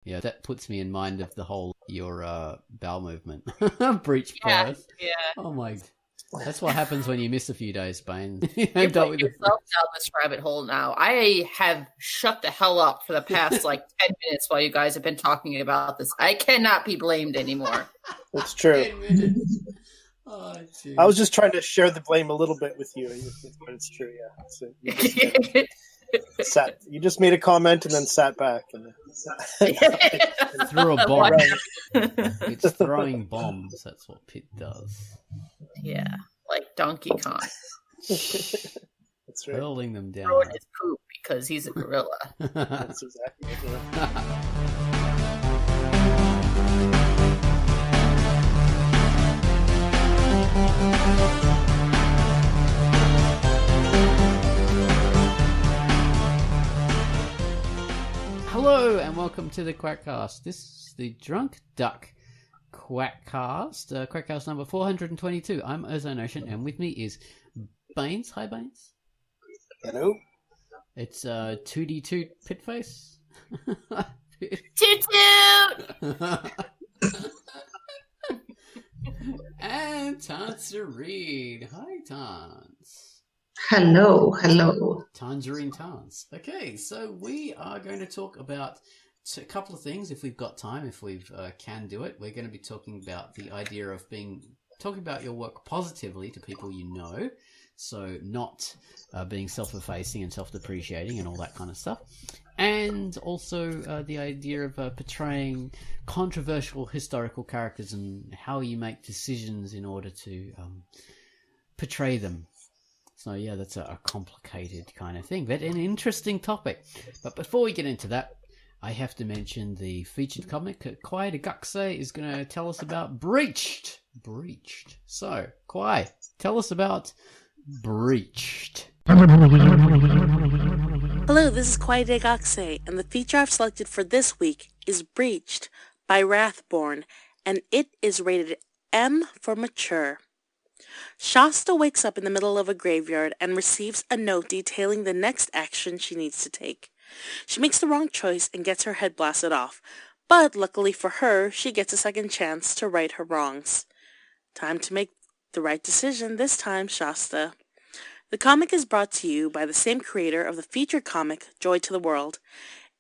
Yeah, that puts me in mind of the whole your bowel movement. Breach birth. Yeah. Oh my. That's what happens when you miss a few days, Bane. You put yourself down this rabbit hole now. I have shut the hell up for the past 10 minutes while you guys have been talking about this. I cannot be blamed anymore. It's true. 10 minutes. Oh, I was just trying to share the blame a little bit with you, but it's true, yeah. You just made a comment and then sat back and threw a bomb. It's throwing bombs. That's what Pit does. Yeah, like Donkey Kong. That's right. Hurling them down. Throwing his poop because he's a gorilla. That's exactly it. Hello and welcome to the QUACKCAST. This is the Drunk Duck QUACKCAST, QUACKCAST number 422. I'm Ozone Ocean and with me is Baines. Hi Baines. Hello. It's 2D2 Pitface. Toot toot! And Tangerine. Hi Tans. Hello. Tangerine Tans. Okay, so we are going to talk about a couple of things if we've got time, if we can do it. We're going to be talking about the idea of talking about your work positively to people you know. So not being self-effacing and self-depreciating and all that kind of stuff. And also the idea of portraying controversial historical characters and how you make decisions in order to portray them. So yeah, that's a complicated kind of thing, but an interesting topic. But before we get into that, I have to mention the featured comic. QUACKCAST is going to tell us about Breached. So, Kwai, tell us about Breached. Hello, this is QUACKCAST, and the feature I've selected for this week is Breached by Wrathborn, and it is rated M for mature. Shasta wakes up in the middle of a graveyard and receives a note detailing the next action she needs to take. She makes the wrong choice and gets her head blasted off, but luckily for her, she gets a second chance to right her wrongs. Time to make the right decision this time, Shasta. The comic is brought to you by the same creator of the featured comic, Joy to the World.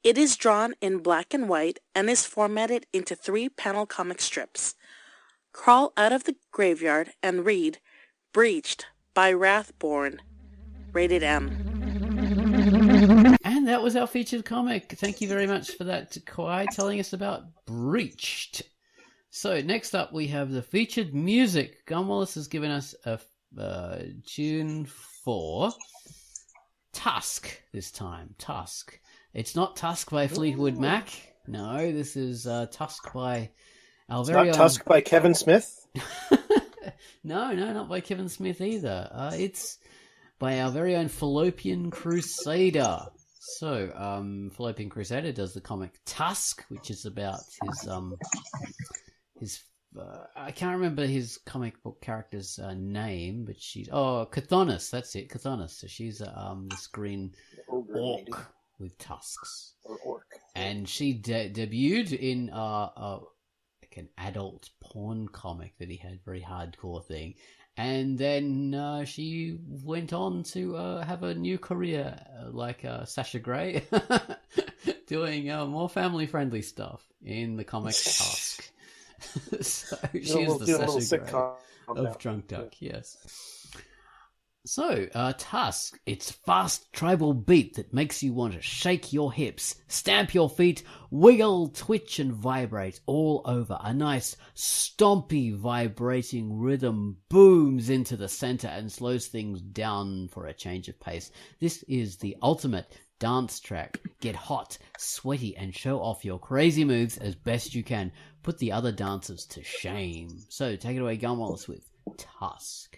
It is drawn in black and white and is formatted into 3-panel comic strips. Crawl out of the graveyard and read Breached by Wrathborn, rated M. And that was our featured comic. Thank you very much for that, Kwai, telling us about Breached. So next up we have the featured music. Gun Wallace has given us a tune for Tusk this time. Tusk. It's not Tusk by Fleetwood Mac. No, this is Tusk by our very own... Tusk by Kevin Smith? No, not by Kevin Smith either. It's by our very own Fallopian Crusader. So, Fallopian Crusader does the comic Tusk, which is about his I can't remember his comic book character's name, but she's Chthonus. That's it, Chthonus. So she's this green orc with tusks. Or orc. And she debuted in an adult porn comic that he had, very hardcore thing. And then she went on to have a new career like Sasha Grey, doing more family-friendly stuff in the comic Tusk. So she's the Sasha Grey of Drunk Duck, yes. So, Tusk, it's fast tribal beat that makes you want to shake your hips, stamp your feet, wiggle, twitch and vibrate all over. A nice, stompy, vibrating rhythm booms into the center and slows things down for a change of pace. This is the ultimate dance track. Get hot, sweaty and show off your crazy moves as best you can. Put the other dancers to shame. So, take it away, Gun Wallace, with Tusk.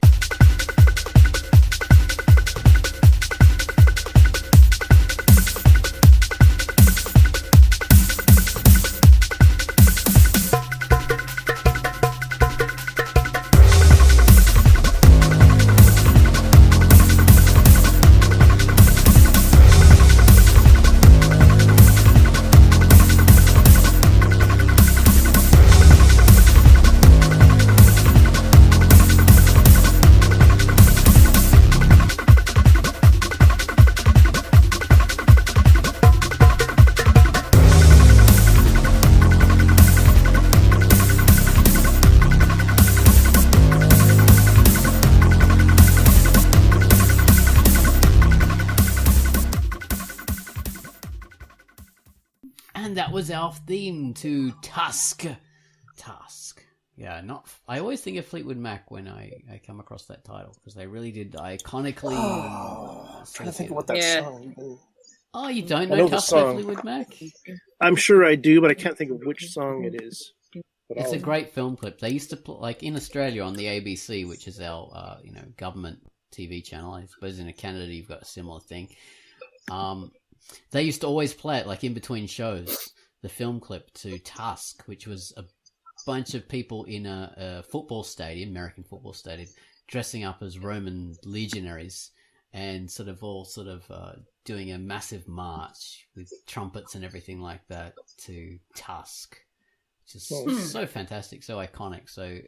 was our theme to Tusk. Yeah, I always think of Fleetwood Mac when I come across that title, because they really did iconically. I'm trying to think of what that song. Oh, you don't know Tusk by Fleetwood Mac? I'm sure I do, but I can't think of which song it is. It's a great film clip. They used to play, like in Australia on the ABC, which is our government TV channel. I suppose in Canada you've got a similar thing. They used to always play it like in between shows, the film clip to Tusk, which was a bunch of people in a football stadium, American football stadium, dressing up as Roman legionaries and all doing a massive march with trumpets and everything like that to Tusk. Just so fantastic, so iconic. So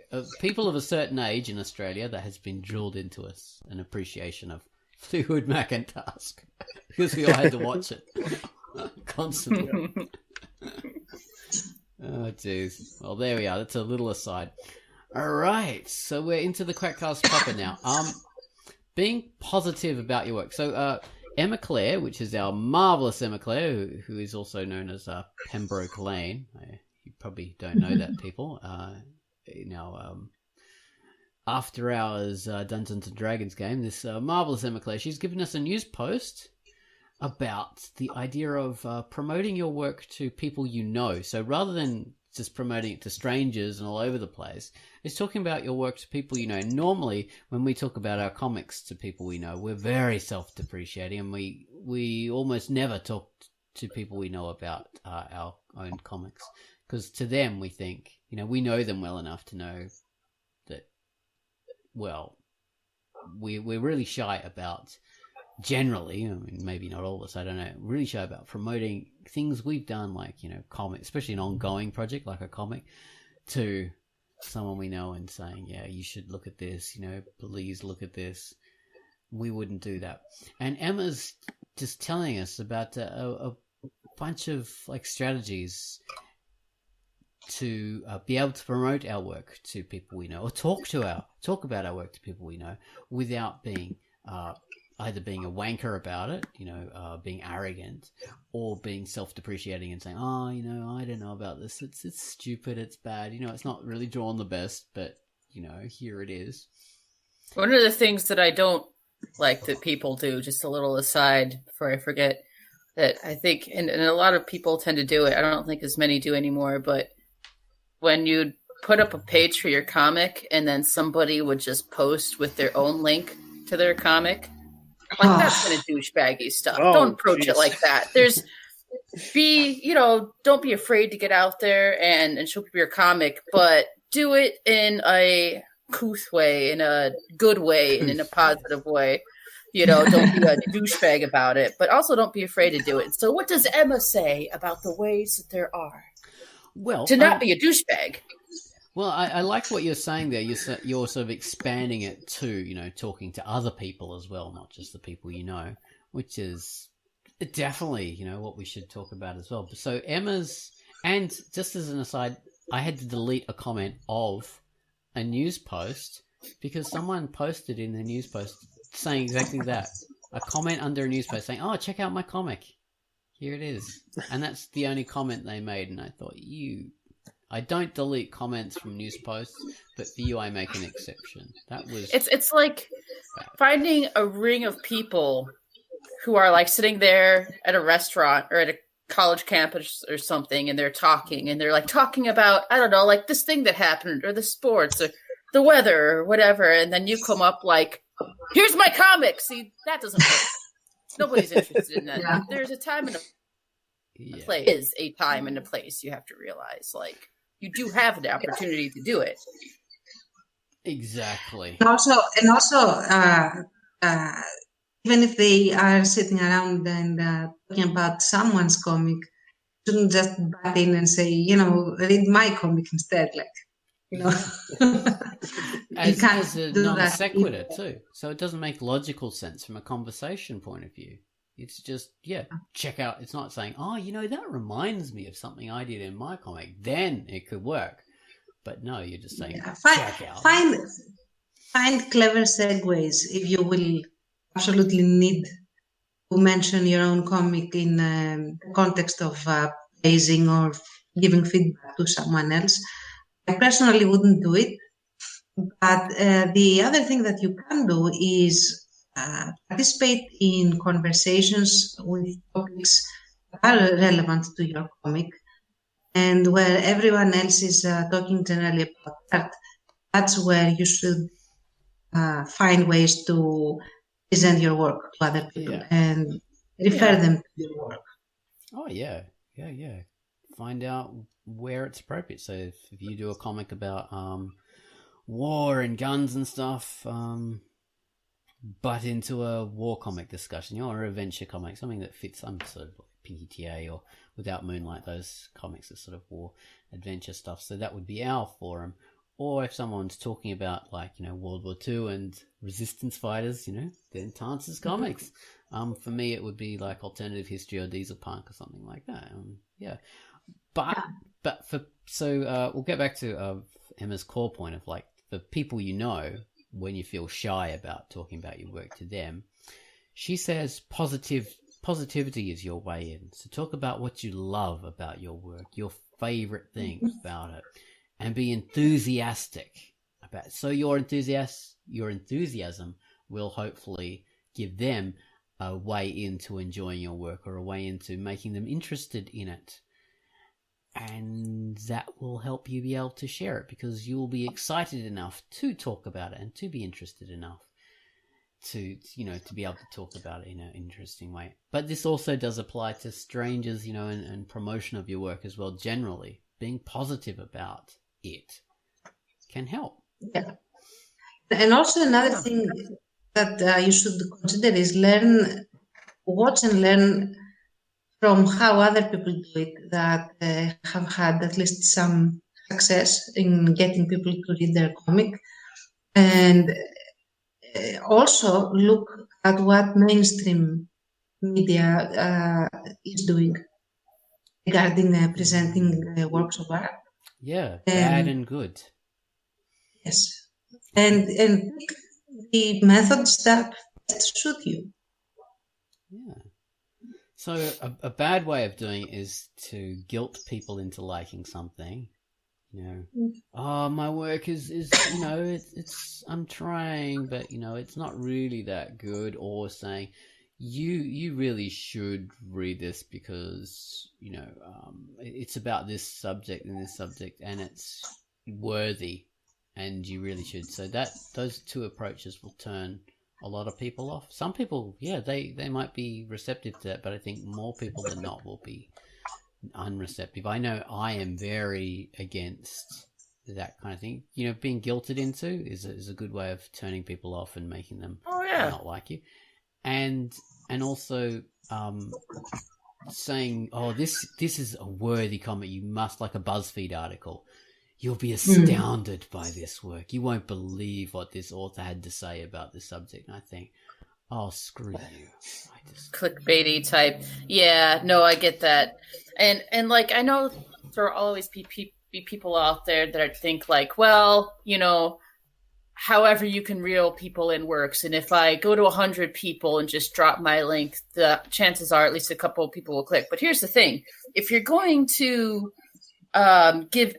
people of a certain age in Australia, that has been drilled into us, an appreciation of Fleetwood Mac and Tusk, because we all had to watch it constantly. Oh, jeez. Well, there we are. That's a little aside. All right, so we're into the QUACKCAST proper now. Being positive about your work. So Emma Clare, which is our marvelous Emma Clare, who is also known as Pembroke Lane. You probably don't know that, people. After Hours Dungeons and Dragons game, this marvelous Emma Clare, she's given us a news post about the idea of promoting your work to people you know. So rather than just promoting it to strangers and all over the place, it's talking about your work to people you know. Normally, when we talk about our comics to people we know, we're very self-depreciating, and we almost never talk to people we know about our own comics. Because to them, we think, we know them well enough to know that, well, we're really shy about, generally, I mean, maybe not all of us, I don't know, really shy about promoting things we've done, like, comics, especially an ongoing project like a comic, to someone we know and saying, yeah, you should look at this, please look at this. We wouldn't do that. And Emma's just telling us about a bunch of, strategies to be able to promote our work to people we know, or talk about our work to people we know, without being either being a wanker about it, being arrogant, or being self-depreciating and saying, oh, I don't know about this. It's stupid. It's bad. It's not really drawn the best, but here it is. One of the things that I don't like that people do, just a little aside before I forget, that I think, and a lot of people tend to do it. I don't think as many do anymore, but when you put up a page for your comic and then somebody would just post with their own link to their comic, that's kind of douchebaggy stuff. Don't approach it like that. Don't be afraid to get out there and show people your comic, but do it in a couth way, in a good way, and in a positive way. Don't be a douchebag about it, but also don't be afraid to do it. So what does Emma say about the ways that there are? Well, to not be a douchebag. Well, I like what you're saying there. You're sort of expanding it to, talking to other people as well, not just the people you know, which is definitely, what we should talk about as well. So Emma's, and just as an aside, I had to delete a comment of a news post because someone posted in the news post saying exactly that. A comment under a news post saying, oh, check out my comic. Here it is. And that's the only comment they made. And I thought, I don't delete comments from news posts, but for you, I make an exception. That was... It's like finding a ring of people who are sitting there at a restaurant or at a college campus or something, and they're talking about, I don't know, this thing that happened, or the sports, or the weather, or whatever. And then you come up here's my comic. See, that doesn't work. Nobody's interested in that. Yeah. There's a time and a place. Is a time and a place. You have to realize, you do have the opportunity to do it. Exactly. Also, even if they are sitting around and talking about someone's comic, shouldn't just butt in and say, read my comic instead. As a non sequitur too, so it doesn't make logical sense from a conversation point of view. It's just check out. It's not saying, oh, that reminds me of something I did in my comic. Then it could work, but no, you're just saying check out. Find clever segues if you will absolutely need to mention your own comic in the context of praising or giving feedback to someone else. I personally wouldn't do it. But the other thing that you can do is participate in conversations with topics that are relevant to your comic, and where everyone else is talking generally about art. That's where you should find ways to present your work to other people and refer them to your work. Oh, yeah. Find out where it's appropriate. So if you do a comic about war and guns and stuff, butt into a war comic discussion, or an adventure comic, something that fits some sort of like PTA or Without Moonlight, those comics are sort of war adventure stuff. So that would be our forum. Or if someone's talking about World War II and resistance fighters, then Tance's comics. For me, it would be like alternative history or diesel punk or something like that. We'll get back to Emma's core point of like the people when you feel shy about talking about your work to them. She says positivity is your way in. So talk about what you love about your work, your favorite thing about it, and be enthusiastic about it. So your enthusiasm will hopefully give them a way into enjoying your work, or a way into making them interested in it. And that will help you be able to share it, because you will be excited enough to talk about it and to be interested enough to be able to talk about it in an interesting way. But this also does apply to strangers, and promotion of your work as well. Generally, being positive about it can help. Yeah. And also another thing that you should consider is watch and learn from how other people do it that have had at least some success in getting people to read their comic. And also look at what mainstream media is doing regarding presenting works of art. Yeah, bad and good. Yes. And pick the methods that best suit you. Yeah. So a bad way of doing it is to guilt people into liking something. Oh, my work is it's I'm trying, but it's not really that good. Or saying you really should read this because it's about this subject and this subject, and it's worthy, and you really should. So those two approaches will turn a lot of people off. Some people, they might be receptive to that, but I think more people than not will be unreceptive. I know I am very against that kind of thing. Being guilted into is a good way of turning people off and making them not like you. And also saying, oh, this is a worthy comment. You must, like a BuzzFeed article. You'll be astounded by this work. You won't believe what this author had to say about this subject. And I think, oh, screw you. Clickbaity type. Yeah, no, I get that. And like, I know there will always be people out there that think like, well, however you can reel people in works. And if I go to 100 people and just drop my link, the chances are at least a couple of people will click. But here's the thing. If you're going to give,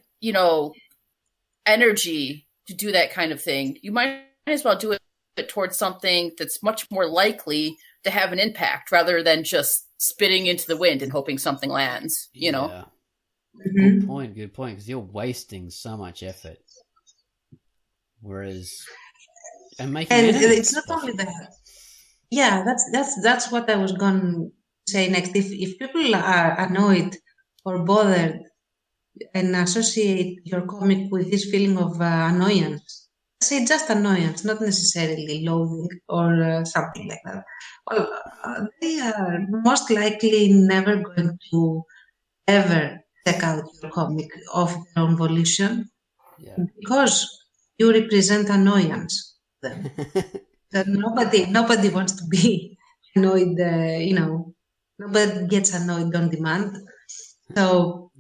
energy to do that kind of thing, you might as well do it towards something that's much more likely to have an impact rather than just spitting into the wind and hoping something lands, Yeah. Good point, because you're wasting so much effort. Whereas, and it's not only that. Yeah, that's what I was going to say next. If people are annoyed or bothered and associate your comic with this feeling of annoyance, say just annoyance, not necessarily loathing or something like that. Well, they are most likely never going to ever check out your comic of their own volition, because you represent annoyance to them. That nobody wants to be annoyed. Nobody gets annoyed on demand. So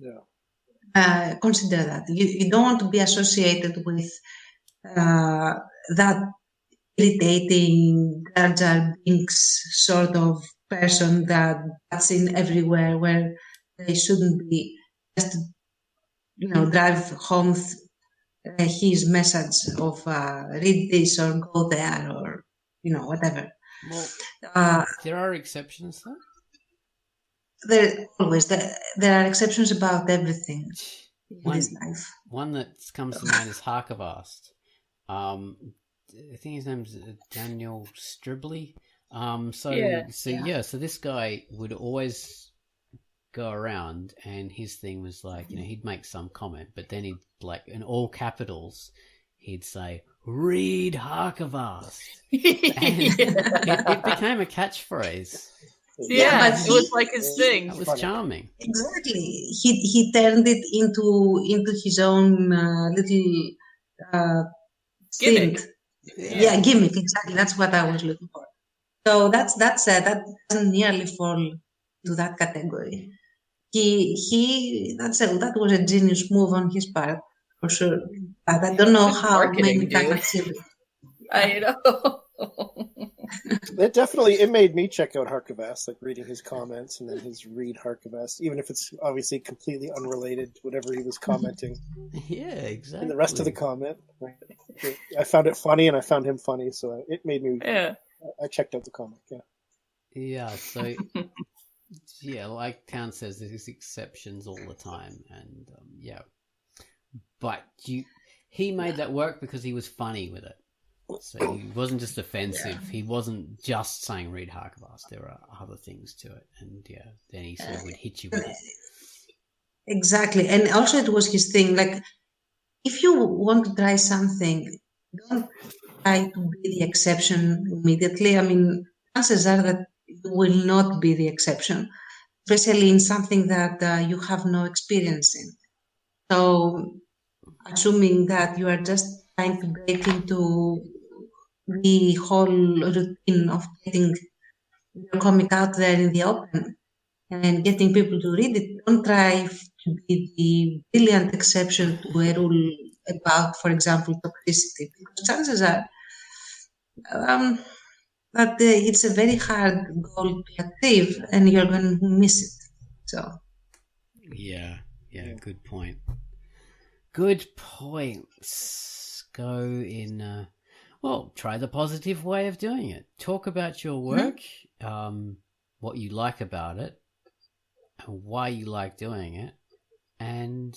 consider that you don't want to be associated with that irritating Jar Jar Binks sort of person that's in everywhere, where they shouldn't be just, drive home his message of read this or go there or, whatever. Well, there are exceptions, though. There are exceptions about everything in this life. One that comes to mind is Harkavast. I think his name's Daniel Stribley. So this guy would always go around, and his thing was like, he'd make some comment, but then he'd, like, in all capitals, he'd say, "Read Harkavast." And it became a catchphrase. Yeah, it was like his thing. That was charming. Exactly. He turned it into his own little Gimmick. thing. Yeah, gimmick. Exactly. That's what I was looking for. So that doesn't nearly fall to that category. That was a genius move on his part, for sure. But I don't know how many can achieve it. I know. It made me check out Harkavast, like reading his comments and then his read Harkavast, even if it's obviously completely unrelated to whatever he was commenting. Yeah, exactly. And the rest of the comment, I found it funny and I found him funny, so it made me. Yeah. I checked out the comic. Yeah. Yeah. So. Yeah, like Town says, there's exceptions all the time, and but he made that work because he was funny with it. So he wasn't just offensive. Yeah. He wasn't just saying read Harkavast. There are other things to it, and then he sort of would hit you with it. Exactly, and also it was his thing. Like, if you want to try something, don't try to be the exception immediately. I mean, chances are that you will not be the exception, especially in something that you have no experience in. So, assuming that you are just trying to break into the whole routine of getting your comic out there in the open and getting people to read it, don't try to be the brilliant exception to a rule about, for example, toxicity, because chances are that it's a very hard goal to achieve and you're going to miss it. So, yeah, good point. Good points. Go in. Try the positive way of doing it. Talk about your work, what you like about it, and why you like doing it, and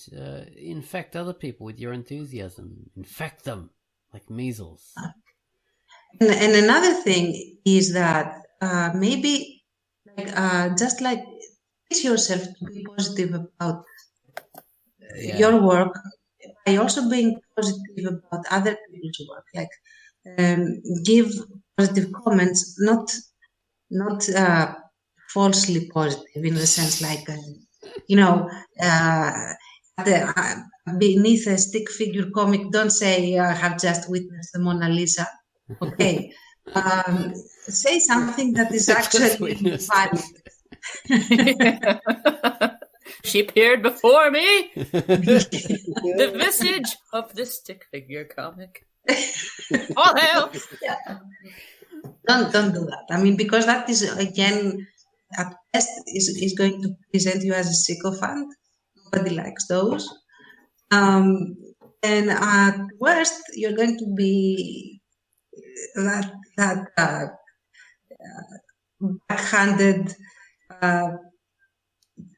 infect other people with your enthusiasm. Infect them like measles. And another thing is that maybe just like teach yourself to be positive about your work by also being positive about other people's work. Like give positive comments, not falsely positive in the sense like beneath a stick figure comic, don't say I have just witnessed the Mona Lisa. Okay, say something that is actually valid. She appeared before me. The visage of the stick figure comic. All hail. Yeah. Don't do that. I mean, because that is again at best is going to present you as a sycophant. Nobody likes those. And at worst, you're going to be that backhanded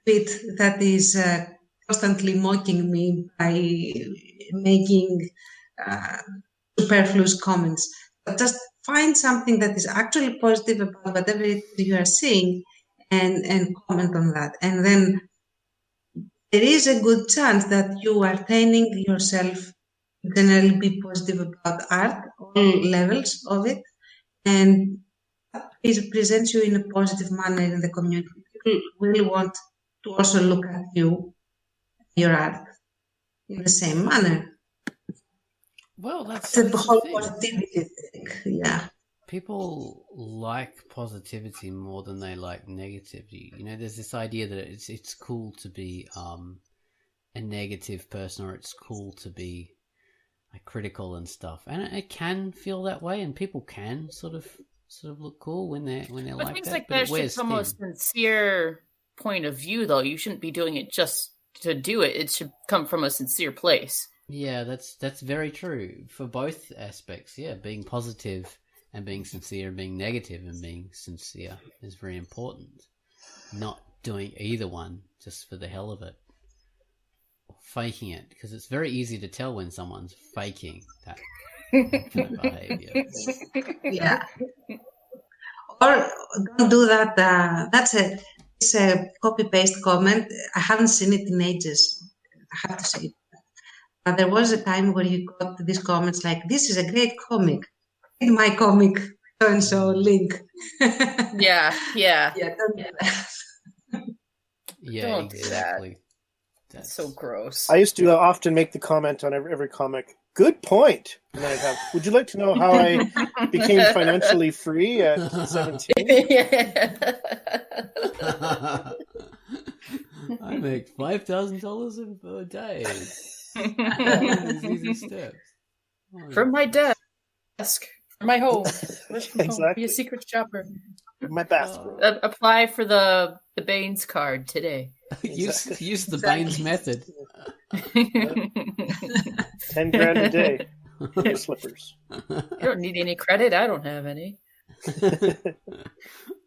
bit that is constantly mocking me by making superfluous comments. But just find something that is actually positive about whatever it is you are seeing and comment on that. And then there is a good chance that you are training yourself to generally be positive about art, all levels of it, and it presents you in a positive manner in the community. People will want to also look at your art, in the same manner. Well, that's the whole positivity thing. Yeah. People like positivity more than they like negativity. There's this idea that it's cool to be a negative person, or it's cool to be critical and stuff, and it can feel that way, and people can sort of look cool when they're but like things that. Like that should come with sincere point of view, though. You shouldn't be doing it just to do it. It should come from a sincere place. Yeah, that's very true for both aspects. Yeah, being positive and being sincere, and being negative and being sincere is very important. Not doing either one just for the hell of it. Or faking it, because it's very easy to tell when someone's faking that kind of behavior. Yeah. Or don't do that. It's a copy-paste comment. I haven't seen it in ages. I have to say. There was a time where you got these comments like, "This is a great comic. Read my comic, so link." Yeah. Yeah, don't do that. Yeah, Don't do that. exactly. That's so gross. I used to often make the comment on every comic, "Good point." And then I'd have, "Would you like to know how I became financially free at 17?" I make $5,000 a day. These easy steps. From my desk, from my home. Exactly. Be a secret shopper. My bathroom. Apply for the Baines card today. Use the Baines method. 10 grand a day for slippers. You don't need any credit. I don't have any.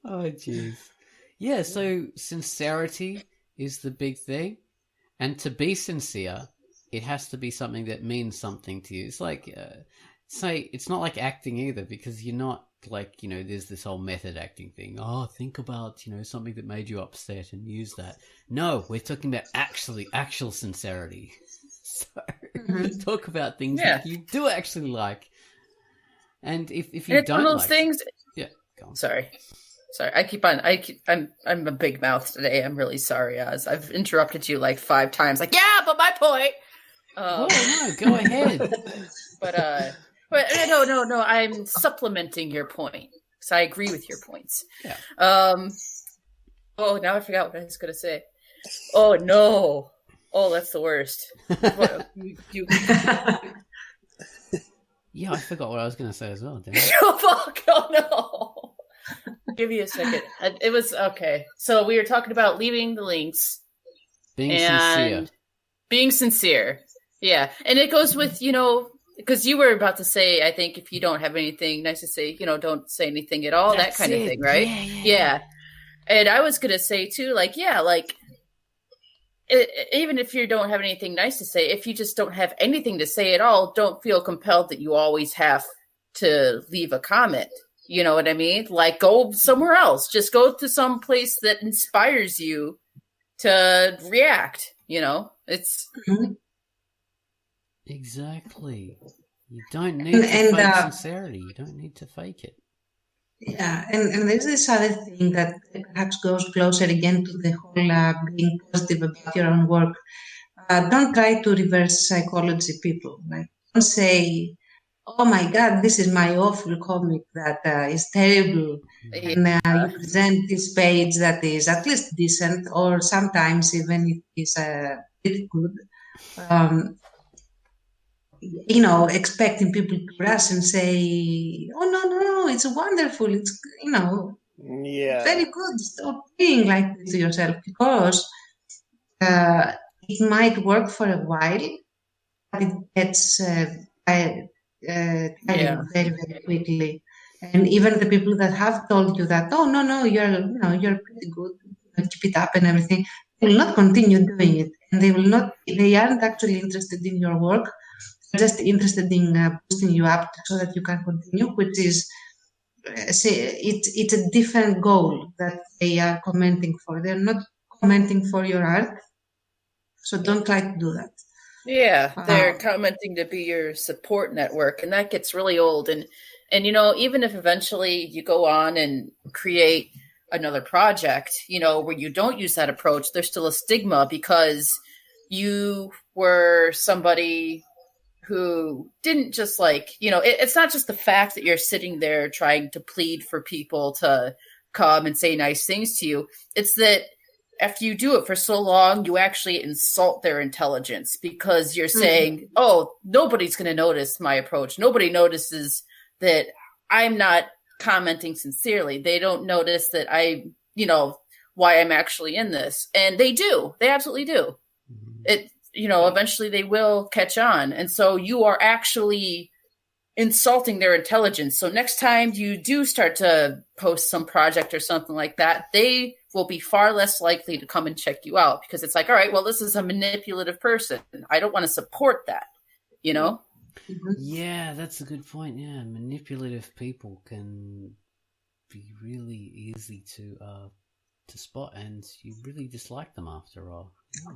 Oh, jeez. Yeah, so sincerity is the big thing. And to be sincere, it has to be something that means something to you. It's like, it's not like acting either, because you're not like, there's this whole method acting thing. Oh, think about, something that made you upset and use that. No, we're talking about actual sincerity. So talk about things that you do actually like. And if you don't one of those like things. Yeah, go on. Sorry. I'm a big mouth today. I'm really sorry, Oz. I've interrupted you like 5 times. Like, yeah, but my point. Oh no, go ahead. But no. I'm supplementing your point because I agree with your points. Yeah. Oh, now I forgot what I was going to say. Oh no. Oh, that's the worst. Yeah, I forgot what I was going to say as well. Damn it. Oh, fuck. Oh no. Give me a second. It was okay. So we were talking about leaving the links. Being sincere. Being sincere. Yeah. And it goes with, because you were about to say, I think if you don't have anything nice to say, don't say anything at all, that kind of thing, right? Yeah. And I was going to say too, even if you don't have anything nice to say, if you just don't have anything to say at all, don't feel compelled that you always have to leave a comment. You know what I mean? Like, go somewhere else. Just go to some place that inspires you to react. It's exactly. You don't need to fake sincerity. You don't need to fake it. Yeah, and there's this other thing that perhaps goes closer again to the whole being positive about your own work. Don't try to reverse psychology people. Like, don't say, "Oh my God, this is my awful comic that is terrible," and you present this page that is at least decent, or sometimes even it is pretty good. Expecting people to rush and say, "Oh no, it's wonderful, it's very good." Stop being like this to yourself, because it might work for a while, but it gets tiring very, very quickly. And even the people that have told you that, "Oh no, you're pretty good, keep it up," and everything, they will not continue doing it, and they aren't actually interested in your work. They're just interested in boosting you up so that you can continue, which is it's a different goal that they are commenting for. They're not commenting for your art, so don't try to do that. Yeah, they're commenting to be your support network, and that gets really old. And even if eventually you go on and create another project, where you don't use that approach, there's still a stigma because you were somebody who didn't just it's not just the fact that you're sitting there trying to plead for people to come and say nice things to you. It's that after you do it for so long, you actually insult their intelligence because you're saying, "Oh, nobody's going to notice my approach. Nobody notices that I'm not commenting sincerely. They don't notice that I, why I'm actually in this. And they do. They absolutely do. It, eventually they will catch on. And so you are actually insulting their intelligence. So next time you do start to post some project or something like that, they will be far less likely to come and check you out, because it's like, all right, well, this is a manipulative person. I don't want to support that, Yeah, that's a good point. Yeah, manipulative people can be really easy to spot, and you really dislike them after all. Yeah.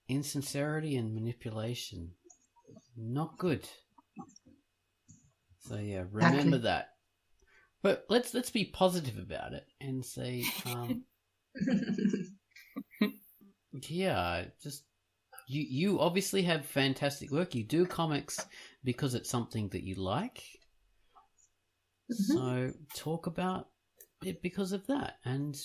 Insincerity and manipulation, not good. So yeah, remember that. But let's be positive about it and say, yeah, just you obviously have fantastic work. You do comics because it's something that you like. So talk about it because of that, and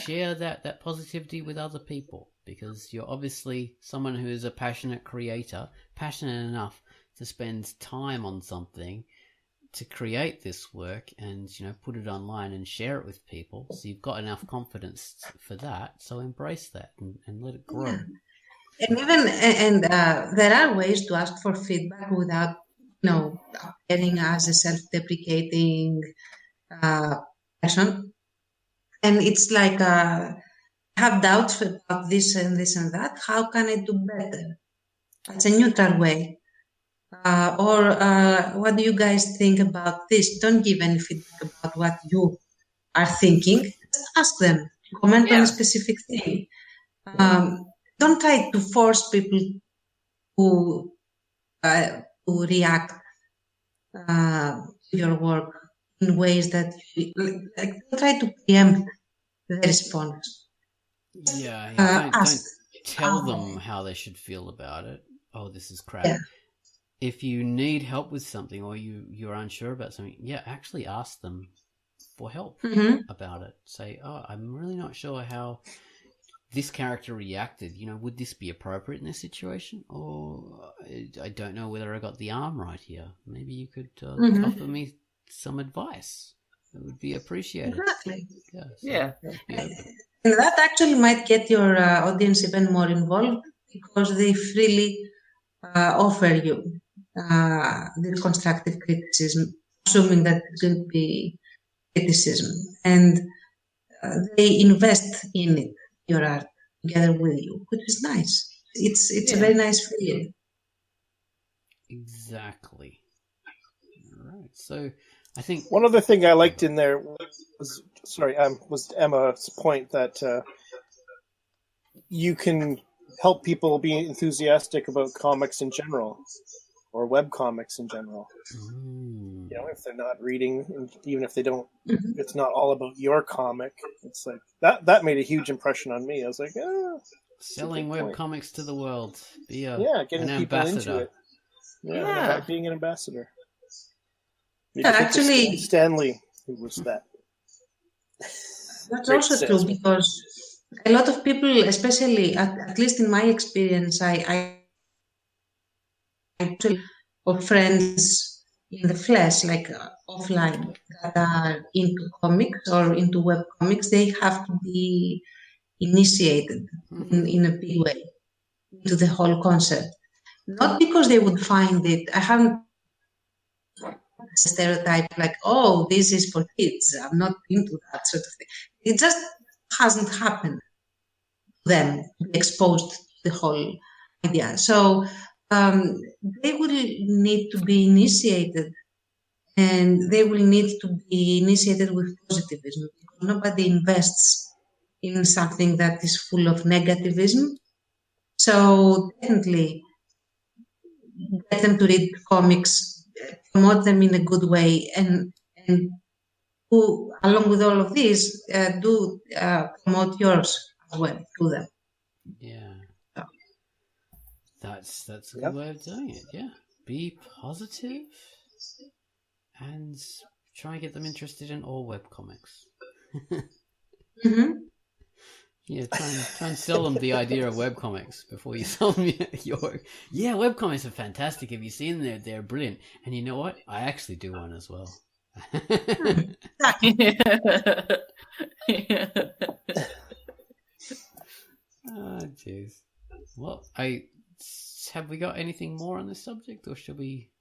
share that positivity with other people, because you're obviously someone who is a passionate creator, passionate enough to spend time on something to create this work and put it online and share it with people. So you've got enough confidence for that, so embrace that and let it grow. And even there are ways to ask for feedback without appearing as a self-deprecating person. And it's like, I have doubts about this and this and that. How can I do better? It's a neutral way. Or what do you guys think about this? Don't give any feedback about what you are thinking. Just ask them. Comment on a specific thing. Don't try to force people to react to your work in ways that don't try to preempt the response. Yeah, don't tell them how they should feel about it. Oh, this is crap. Yeah. If you need help with something, or you're unsure about something, actually ask them for help about it. Say, oh, I'm really not sure how this character reacted. Would this be appropriate in this situation? Or I don't know whether I got the arm right here. Maybe you could offer me some advice. It would be appreciated. Exactly. Yeah. And that actually might get your audience even more involved, because they freely offer you the constructive criticism, assuming that it's going to be criticism, and they invest in it, your art, together with you, which is nice. It's a very nice feeling. Exactly. All right. So I think one other thing I liked in there was Emma's point that you can help people be enthusiastic about comics in general, or web comics in general. If they're not reading, even if they don't, it's not all about your comic. It's like that made a huge impression on me. I was like, selling web comics to the world. Be getting an people ambassador. into it. Yeah, being an ambassador. Actually, Stanley, who was that? That's also true, because a lot of people, especially at least in my experience, I actually of friends in the flesh, like offline, that are into comics or into web comics, they have to be initiated in a big way into the whole concept. Not because they would find it, I haven't stereotype like, oh, this is for kids, I'm not into that sort of thing. It just hasn't happened to them to be exposed to the whole idea. So they will need to be initiated, and they will need to be initiated with positivism, because nobody invests in something that is full of negativism. So definitely get them to read comics, promote them in a good way, and do, along with all of this, promote yours as well to them. Yeah. That's a good way of doing it. Yeah. Be positive and try and get them interested in all webcomics. Yeah, try and sell them the idea of webcomics before you sell them your... Yeah, webcomics are fantastic. Have you seen them? They're brilliant. And you know what? I actually do one as well. Oh, jeez. Well, have we got anything more on this subject, or should we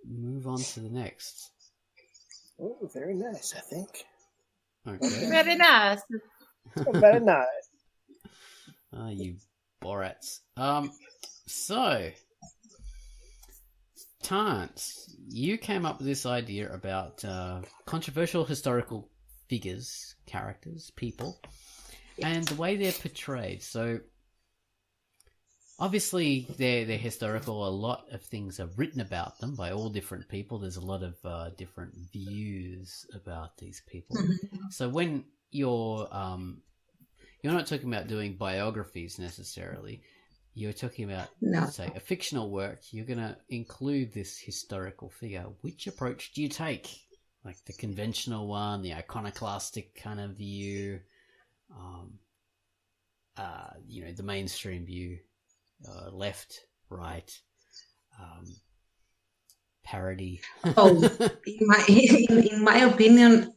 move on to the next? Oh, very nice, I think. Okay. Very nice. Very nice. Ah, you Borats. So, Tance, you came up with this idea about controversial historical figures, characters, people, and the way they're portrayed. So, obviously, they're historical. A lot of things are written about them by all different people. There's a lot of different views about these people. So when you're not talking about doing biographies necessarily. You're talking about, say, a fictional work. You're going to include this historical figure. Which approach do you take? Like the conventional one, the iconoclastic kind of view, the mainstream view, left, right, parody. In my opinion,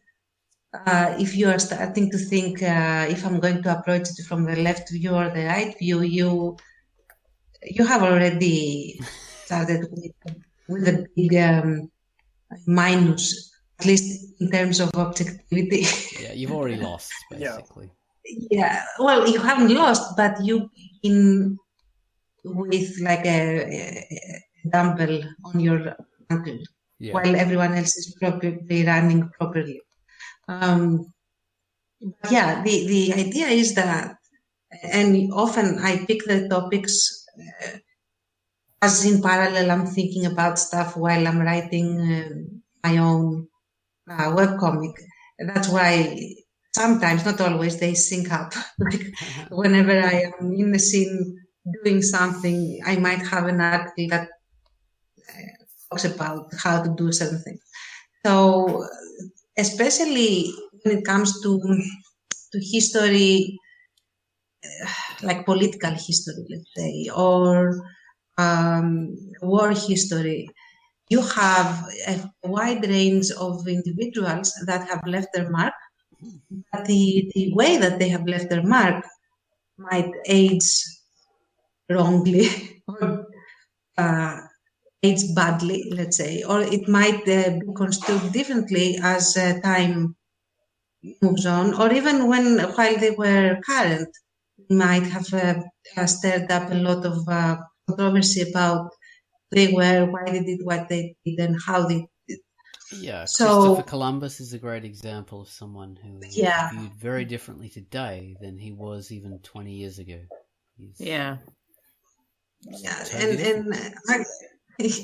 if you are starting to think if I'm going to approach it from the left view or the right view, you have already started with a big minus, at least in terms of objectivity. Yeah, you've already lost, basically. Yeah, well, you haven't lost, but with like a dumbbell on your ankle, while everyone else is probably running properly. The idea is that, and often I pick the topics as in parallel. I'm thinking about stuff while I'm writing my own webcomic. That's why sometimes, not always, they sync up. Like whenever I am in the scene doing something, I might have an article that talks about how to do certain things. So, especially when it comes to history, like political history, let's say, or war history, you have a wide range of individuals that have left their mark, but the way that they have left their mark might age wrongly or age badly, let's say, or it might be construed differently as time moves on, or even while they were current, might have stirred up a lot of controversy about who they were, why they did what they did, and how they did. Yeah, Christopher Columbus is a great example of someone who is viewed very differently today than he was even 20 years ago. And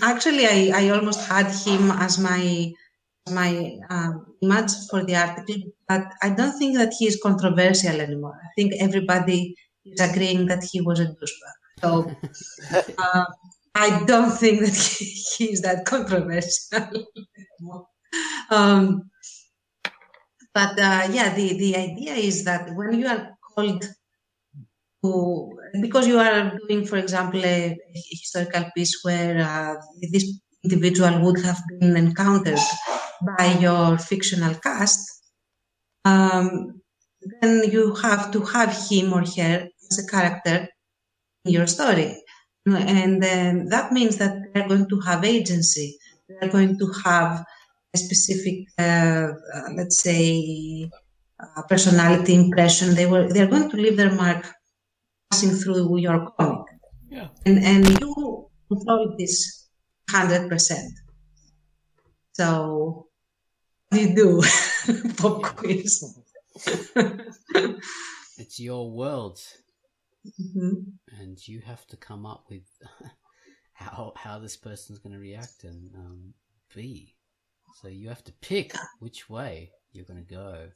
actually, I almost had him as my image for the article, but I don't think that he is controversial anymore. I think everybody is agreeing that he was a douchebag. So I don't think that he is that controversial anymore. The idea is that when you are called because you are doing, for example, a historical piece where this individual would have been encountered by your fictional cast, then you have to have him or her as a character in your story. And that means that they're going to have agency. They're going to have a specific, let's say, personality impression. They're going to leave their mark passing through your comic. Yeah. And you control this 100%. So what do you do? Pop quiz. It's your world. Mm-hmm. And you have to come up with how this person's going to react and be. So you have to pick which way you're going to go.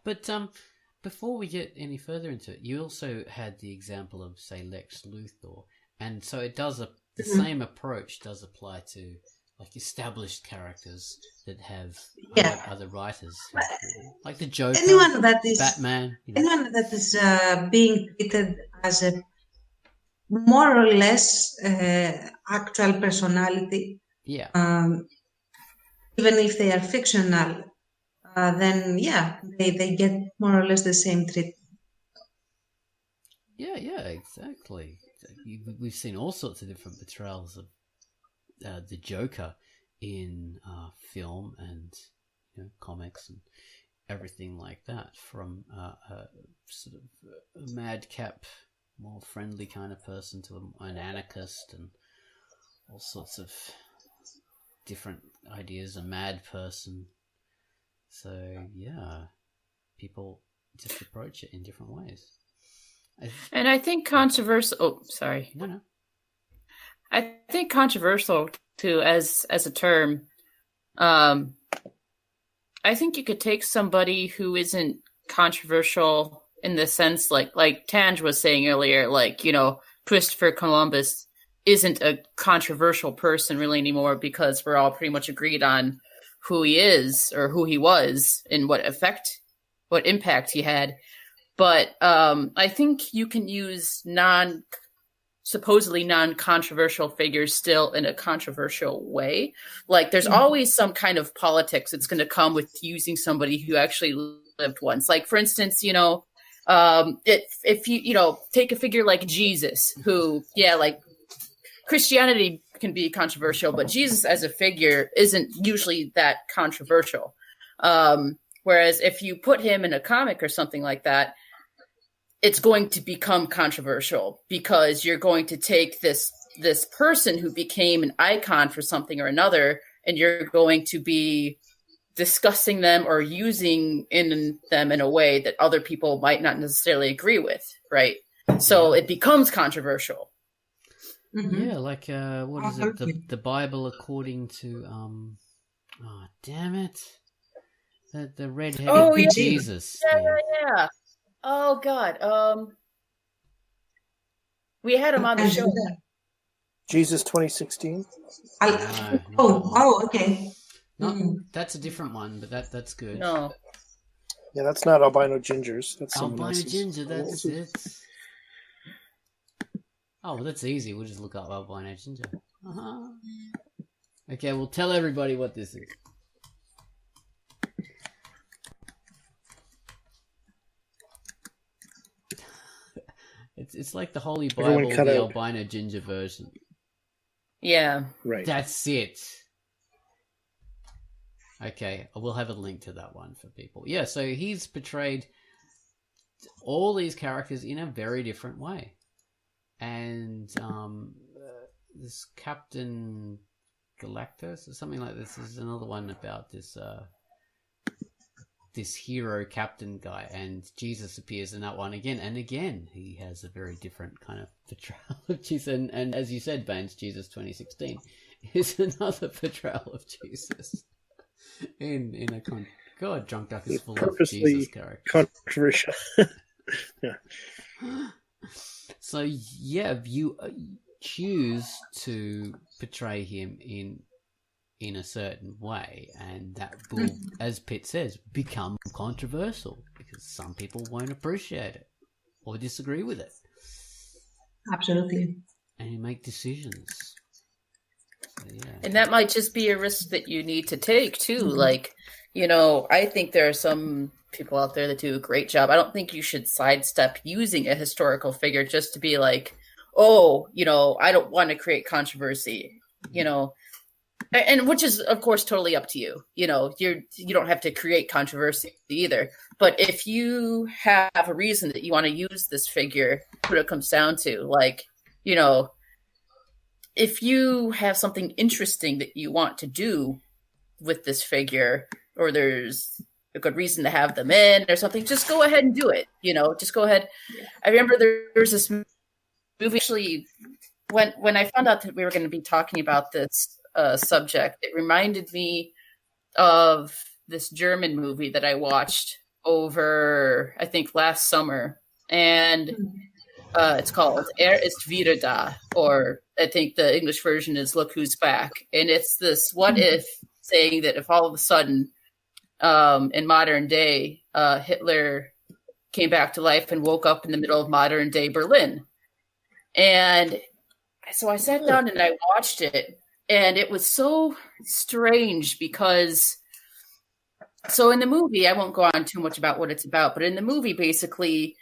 But before we get any further into it, you also had the example of, say, Lex Luthor, and so it does the same approach does apply to like established characters that have other writers, like the Joker, anyone that is Batman. Anyone that is being treated as a more or less actual personality, Yeah. Even if they are fictional, then they get more or less the same treatment. Yeah, exactly. We've seen all sorts of different portrayals of the Joker in film and comics and everything like that, from a sort of a madcap, more friendly kind of person to an anarchist, and all sorts of different ideas, a mad person. So yeah, people just approach it in different ways. And I think controversial. Oh, sorry. No. I think controversial too, as a term. I think you could take somebody who isn't controversial in the sense, like Tange was saying earlier, Christopher Columbus isn't a controversial person really anymore, because we're all pretty much agreed on who he is or who he was and what impact he had. But I think you can use supposedly non-controversial figures still in a controversial way. Like, there's always some kind of politics that's going to come with using somebody who actually lived once. Like, for instance, if you take a figure like Jesus, who, Christianity can be controversial, but Jesus as a figure isn't usually that controversial. Whereas if you put him in a comic or something like that, it's going to become controversial, because you're going to take this person who became an icon for something or another, and you're going to be discussing them or using them in a way that other people might not necessarily agree with, right? So it becomes controversial. Mm-hmm. Yeah, like what is it? The Bible according to damn it, the red-headed Jesus. Yeah. Oh God. We had him on the show. Jesus 2016. Okay. That's a different one, but that's good. No. Yeah, that's not albino gingers. That's albino ginger. That's it. Oh, well, that's easy. We'll just look up albino ginger. Okay, we'll tell everybody what this is. It's like the Holy Bible, the albino ginger version. Yeah. Right. That's it. Okay, we'll have a link to that one for people. Yeah, so he's portrayed all these characters in a very different way. And this Captain Galactus or something like this is another one about this this hero captain guy, and Jesus appears in that one again and again. He has a very different kind of portrayal of Jesus, and as you said, Baines, Jesus 2016 is another portrayal of Jesus in a God, Drunk Duck is full of Jesus characters. Controversial. Yeah. So yeah, you choose to portray him in a certain way, and that will, as Pitt says, become controversial, because some people won't appreciate it or disagree with it. Absolutely. And you make decisions. So, yeah. And that might just be a risk that you need to take too. Like, I think there are some people out there that do a great job. I don't think you should sidestep using a historical figure just to be like, I don't want to create controversy, and which is, of course, totally up to you. You don't have to create controversy either. But if you have a reason that you want to use this figure, what it comes down to, like, if you have something interesting that you want to do with this figure, or there's a good reason to have them in or something, just go ahead and do it. Just go ahead. I remember there was this movie, actually, when I found out that we were going to be talking about this subject, it reminded me of this German movie that I watched over, I think, last summer, and it's called ist wieder da, or I think the English version is Look Who's Back. And it's this what if, saying that if all of a sudden in modern day Hitler came back to life and woke up in the middle of modern day Berlin. And so I sat down and I watched it, and it was so strange, because So in the movie, I won't go on too much about what it's about, but in the movie, basically,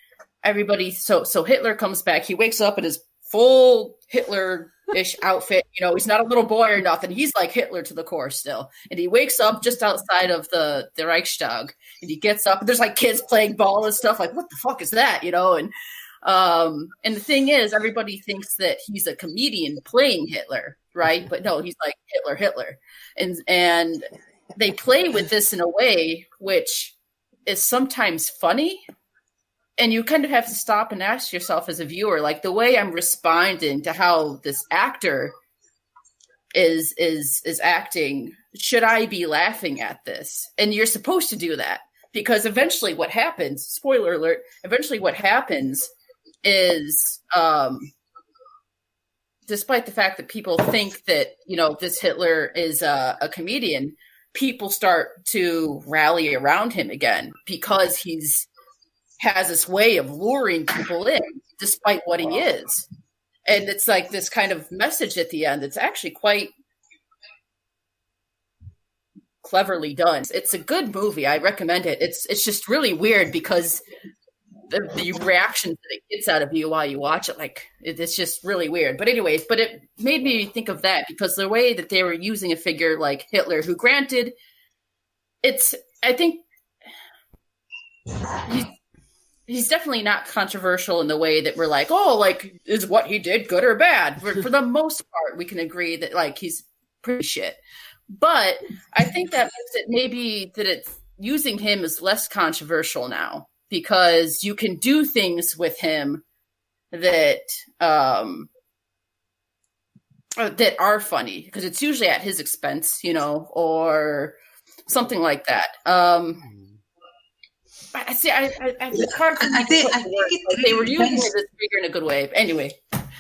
everybody. So Hitler comes back. He wakes up in his full Hitler-ish outfit. You know, he's not a little boy or nothing. He's like Hitler to the core still. And he wakes up just outside of the Reichstag, and he gets up. And there's like kids playing ball and stuff. Like, what the fuck is that? You know, and the thing is, everybody thinks that he's a comedian playing Hitler, right? But no, he's like Hitler, and they play with this in a way which is sometimes funny. And you kind of have to stop and ask yourself as a viewer, like the way I'm responding to how this actor is acting, should I be laughing at this? And you're supposed to do that, because eventually what happens, spoiler alert, eventually what happens is, despite the fact that people think that, you know, this Hitler is a comedian, people start to rally around him again, because he's has this way of luring people in despite what he is. And it's like this kind of message at the end. It's actually quite cleverly done. It's a good movie. I recommend it. It's just really weird because the reactions that it gets out of you while you watch it, like it's just really weird. But anyways, but it made me think of that, because the way that they were using a figure like Hitler, who granted, I think he's definitely not controversial in the way that we're like, oh, like, is what he did good or bad? For the most part, we can agree that, like, he's pretty shit. But I think that makes it maybe that it's using him is less controversial now, because you can do things with him that that are funny, because it's usually at his expense, you know, or something like that. I see. It's hard for me I think they were using this figure in a good way. Anyway,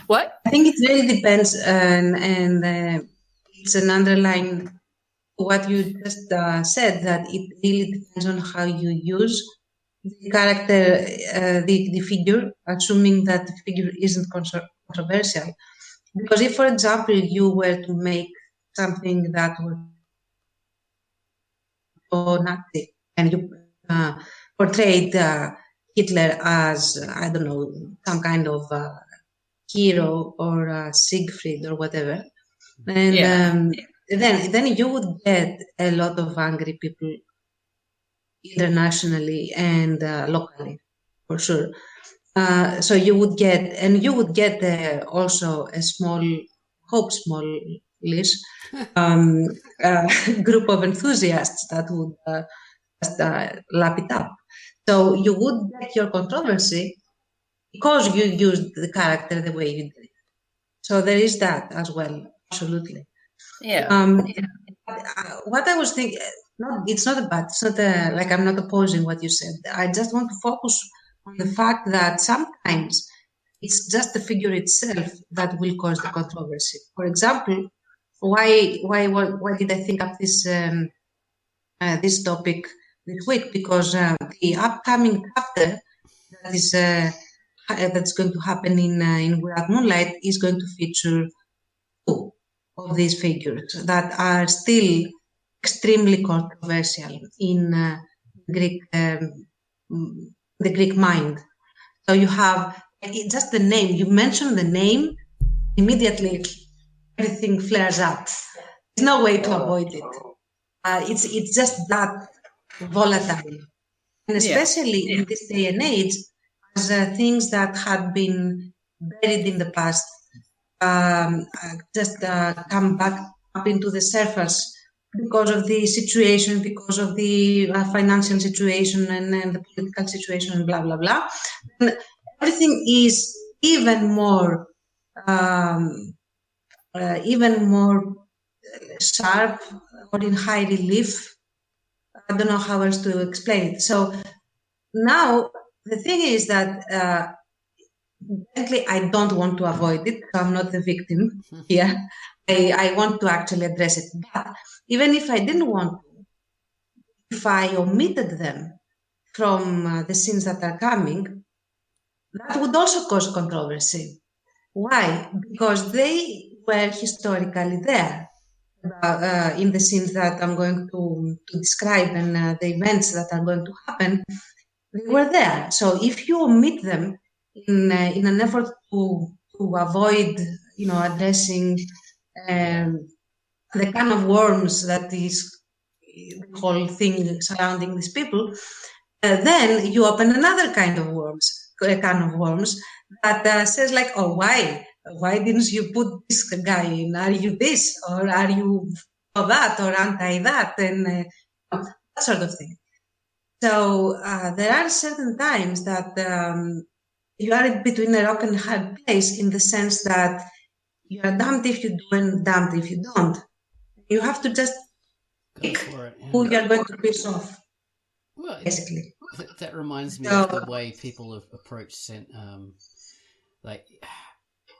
what? I think it really depends, and it's an underlying what you just said, that it really depends on how you use the character, the figure, assuming that the figure isn't controversial. Because if, for example, you were to make something that was Nazi, and you portrayed Hitler as, I don't know, some kind of hero or Siegfried or whatever, and then you would get a lot of angry people internationally and locally, for sure. So you would get also a smallish group of enthusiasts that would just lap it up. So you would get your controversy because you used the character the way you did. So there is that as well, absolutely. Yeah. What I was thinking, it's not like I'm not opposing what you said. I just want to focus on the fact that sometimes it's just the figure itself that will cause the controversy. For example, why did I think of this this topic this week? Because the upcoming chapter that is that's going to happen in Without Moonlight is going to feature two of these figures that are still extremely controversial in Greek, the Greek mind. So you have just the name. You mention the name, immediately everything flares up. There's no way to avoid it. It's just that volatile, and especially in this day and age, as things that had been buried in the past just come back up into the surface because of the situation, because of the financial situation and the political situation, and blah blah blah. And everything is even more sharp or in high relief. I don't know how else to explain it. So now the thing is that frankly, I don't want to avoid it. So I'm not the victim here. I want to actually address it. But even if I didn't want to, if I omitted them from the scenes that are coming, that would also cause controversy. Why? Because they were historically there in the scenes that I'm going to describe and the events that are going to happen, they were there. So if you omit them in an effort to avoid, addressing the kind of worms that is the whole thing surrounding these people, then you open another kind of worms that says like, oh, why didn't you put this guy in? Are you this, or are you for that, or anti that, and that sort of thing. So there are certain times that you are between a rock and a hard place, in the sense that you are damned if you do and damned if you don't. You have to just pick who you are going to piss off. Well, basically. That reminds me of the way people have approached like,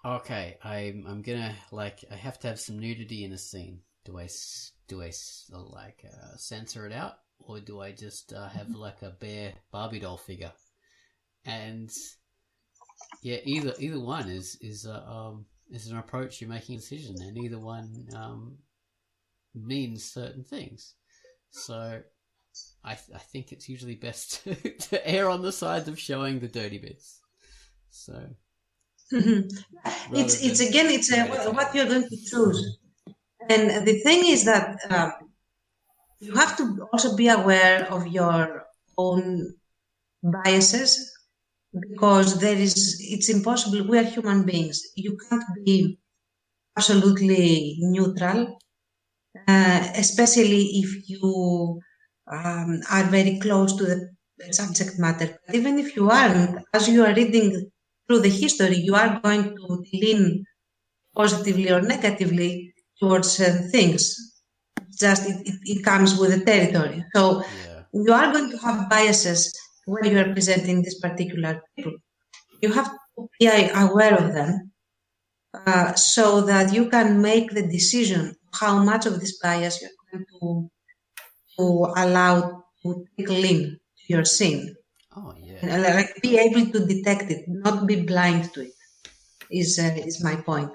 okay, I'm gonna, like, I have to have some nudity in a scene. Do I censor it out, or do I just have like a bare Barbie doll figure? And yeah, either one is an approach. You're making a decision, and either one means certain things. So I think it's usually best to err on the side of showing the dirty bits. So it's what you're going to choose. And the thing is that you have to also be aware of your own biases, because it's impossible. We are human beings. You can't be absolutely neutral, especially if you are very close to the subject matter. But even if you aren't, as you are reading through the history, you are going to lean positively or negatively towards certain things. Just it comes with the territory. So you are going to have biases when you are presenting this particular people. You have to be aware of them, so that you can make the decision how much of this bias you're going to allow to trickle in to your scene. Oh yeah. And, like, be able to detect it, not be blind to it. Is my point.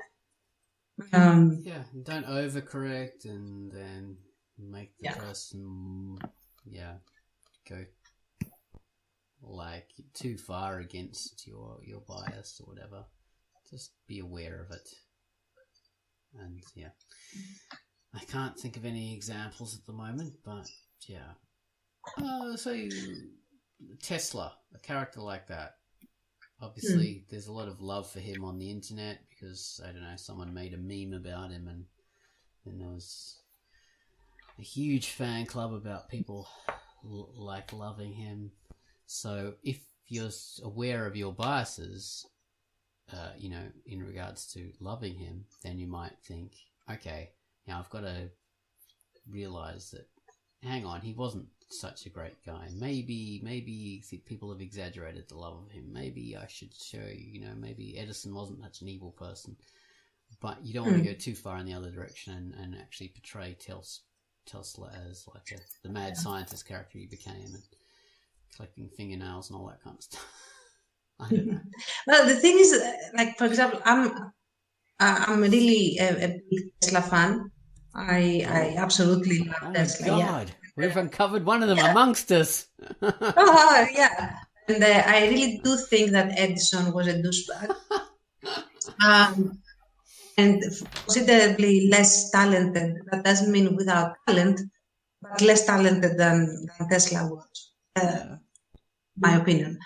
Don't overcorrect and then make the person go like too far against your bias or whatever. Just be aware of it. And I can't think of any examples at the moment, but so Tesla, a character like that. Obviously, there's a lot of love for him on the internet because, I don't know, someone made a meme about him, and then there was a huge fan club about people like loving him. So if you're aware of your biases, in regards to loving him, then you might think, okay, now I've got to realize that, hang on, he wasn't such a great guy. Maybe people have exaggerated the love of him. Maybe I should show maybe Edison wasn't such an evil person. But you don't want to go too far in the other direction and actually portray Tesla as like the mad scientist character he became, and collecting fingernails and all that kind of stuff. I don't know. Well, the thing is, like, for example, I'm really a big Tesla fan. I absolutely love Tesla. Oh my God, we've uncovered one of them amongst us. Oh yeah, and I really do think that Edison was a douchebag, and considerably less talented. That doesn't mean without talent, but less talented than Tesla was. My opinion.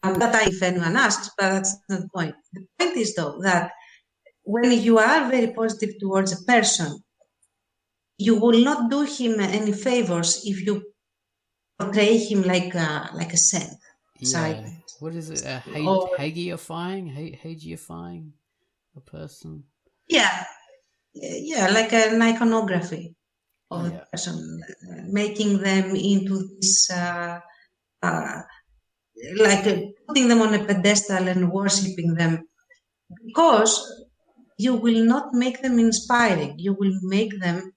That if anyone asks, but that's not the point. The point is, though, that when you are very positive towards a person, you will not do him any favors if you portray him like a saint. Yeah. What is it? Hagiifying a person? Yeah, like an iconography of a person, making them into this, putting them on a pedestal and worshipping them, because you will not make them inspiring. You will make them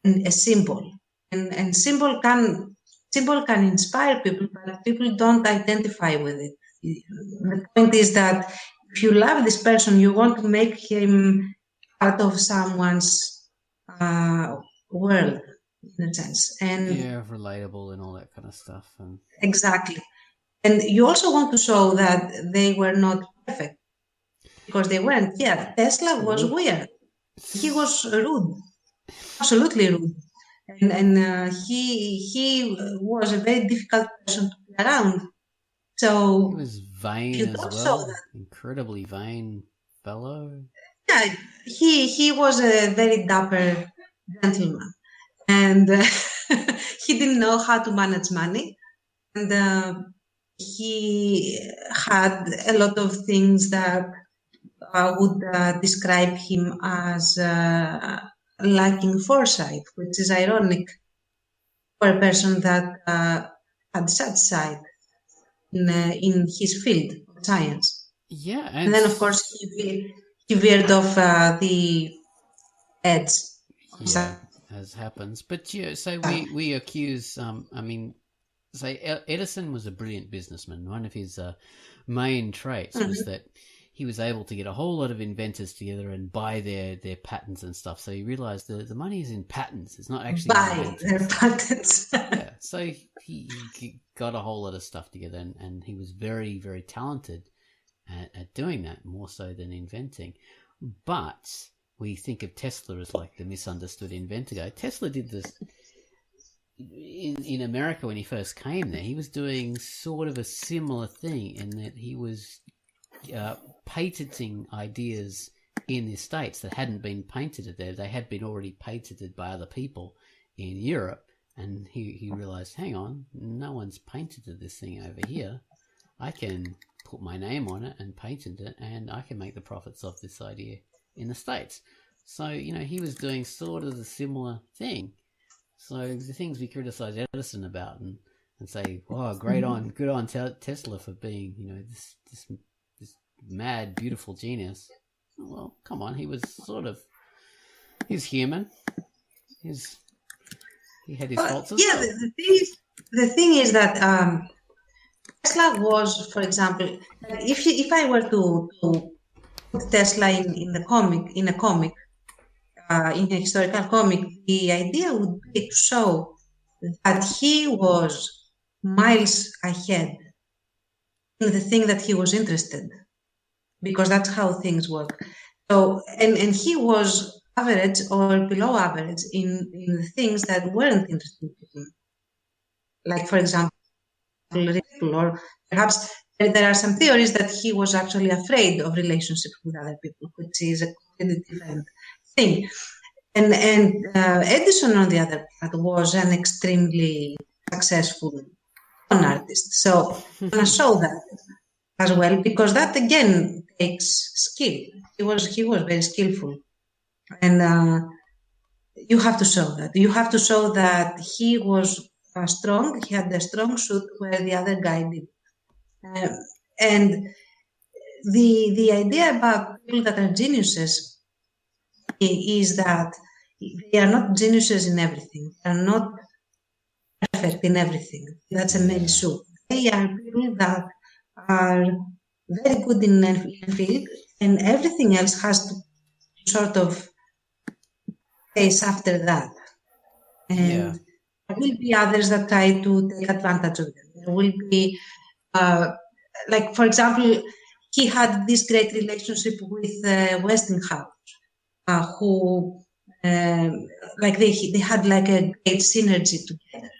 a symbol, and symbol can inspire people, but people don't identify with it. The point is that if you love this person, you want to make him part of someone's world, in a sense. And relatable and all that kind of stuff. And exactly. And you also want to show that they were not perfect, because they weren't. Yeah, Tesla was weird. He was rude, absolutely rude. And he was a very difficult person to be around. So he was vain as well, incredibly vain fellow. Yeah, he was a very dapper gentleman, and he didn't know how to manage money, and he had a lot of things that would describe him as lacking foresight, which is ironic for a person that had such sight in his field of science. Yeah, and then of course he veered off the edge. Yeah, as happens. But yeah, so we accuse. I mean, say Edison was a brilliant businessman. One of his main traits was that he was able to get a whole lot of inventors together and buy their patents and stuff. So he realized the money is in patents. It's not actually buy their patents. Yeah, so he got a whole lot of stuff together, and he was very, very talented at doing that, more so than inventing. But we think of Tesla as like the misunderstood inventor guy. Tesla did this in America when he first came there. He was doing sort of a similar thing in that he was patenting ideas in the States that hadn't been patented there. They had been already patented by other people in Europe, and he realized, hang on, no one's patented this thing over here. I can put my name on it and patent it, and I can make the profits of this idea in the States. So, he was doing sort of the similar thing. So the things we criticize Edison about and say, oh, good on Tesla for being, this mad, beautiful genius. Well, come on, he was he's human. He had his faults as well. The thing is that Tesla was, for example, if I were to put Tesla in a comic, in a historical comic, the idea would be to show that he was miles ahead in the thing that he was interested, because that's how things work. So, and he was average or below average in the things that weren't interesting to him. Like, for example, or perhaps there are some theories that he was actually afraid of relationships with other people, which is a completely different thing. And Edison, on the other part, was an extremely successful con artist. So I'm going to show that as well, because that again takes skill. He was very skillful, and you have to show that. You have to show that he was strong. He had a strong suit where the other guy did. And the idea about people that are geniuses is that they are not geniuses in everything. They are not perfect in everything. That's a main issue. They are people that are very good in a field, and everything else has to sort of pace after that. And there will be others that try to take advantage of them. There will be, like, for example, he had this great relationship with Westinghouse, who, like, they had like a great synergy together.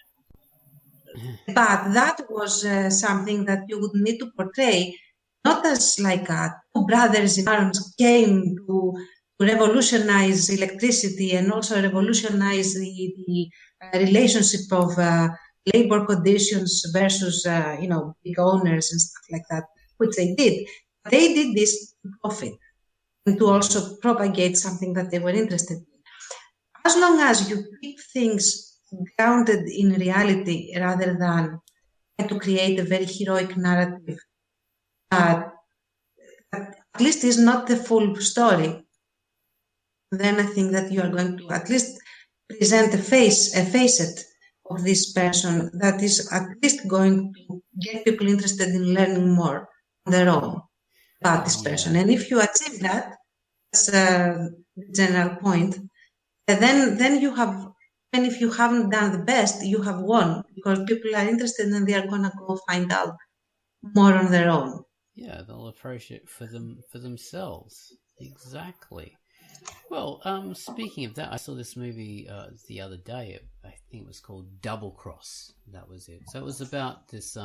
But that was something that you would need to portray, not as like two brothers in arms came to revolutionize electricity and also revolutionize the relationship of labor conditions versus, big owners and stuff like that, which they did. They did this to profit and to also propagate something that they were interested in. As long as you keep things grounded in reality rather than to create a very heroic narrative that at least is not the full story, then I think that you are going to at least present a facet of this person that is at least going to get people interested in learning more on their own about this person. And if you achieve that, that's the general point, then you have, and if you haven't done the best, you have won, because people are interested and they are gonna go find out more on their own. Yeah, they'll approach it for themselves. Exactly. Well, speaking of that, I saw this movie the other day. I think it was called Double Cross. That was it. So it was about this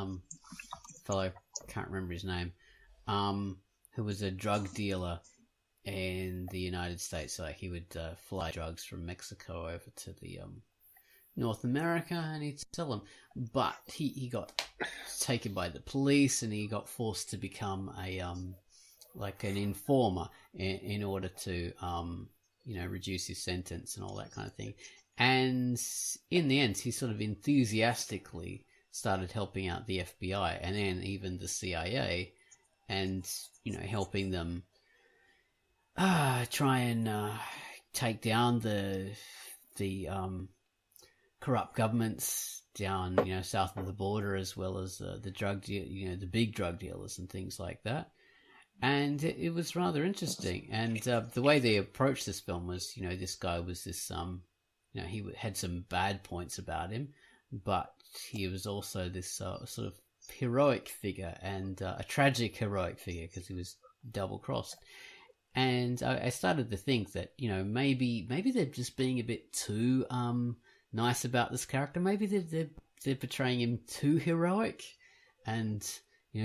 fellow, can't remember his name, who was a drug dealer in the United States. So he would fly drugs from Mexico over to the North America, and he'd sell them. But he got taken by the police, and he got forced to become a like an informer in order to reduce his sentence and all that kind of thing. And in the end, he sort of enthusiastically started helping out the FBI and then even the CIA, and helping them try and take down the corrupt governments down south of the border, as well as the the big drug dealers and things like that. And it was rather interesting. And the way they approached this film was, this guy was this he had some bad points about him, but he was also this sort of heroic figure, and a tragic heroic figure, because he was double crossed. And I started to think that maybe they're just being a bit too nice about this character. Maybe they're portraying him too heroic and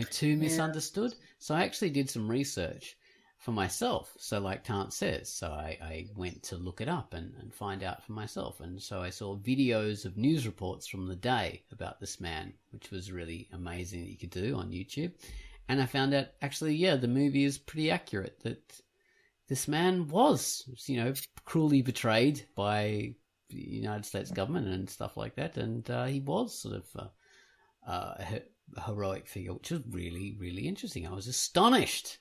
too misunderstood. So I actually did some research for myself. So like Tant says, so I went to look it up and find out for myself. And so I saw videos of news reports from the day about this man, which was really amazing that you could do on YouTube. And I found out actually, the movie is pretty accurate, that this man was, cruelly betrayed by the United States government and stuff like that. And he was sort of a heroic figure, which was really, really interesting. I was astonished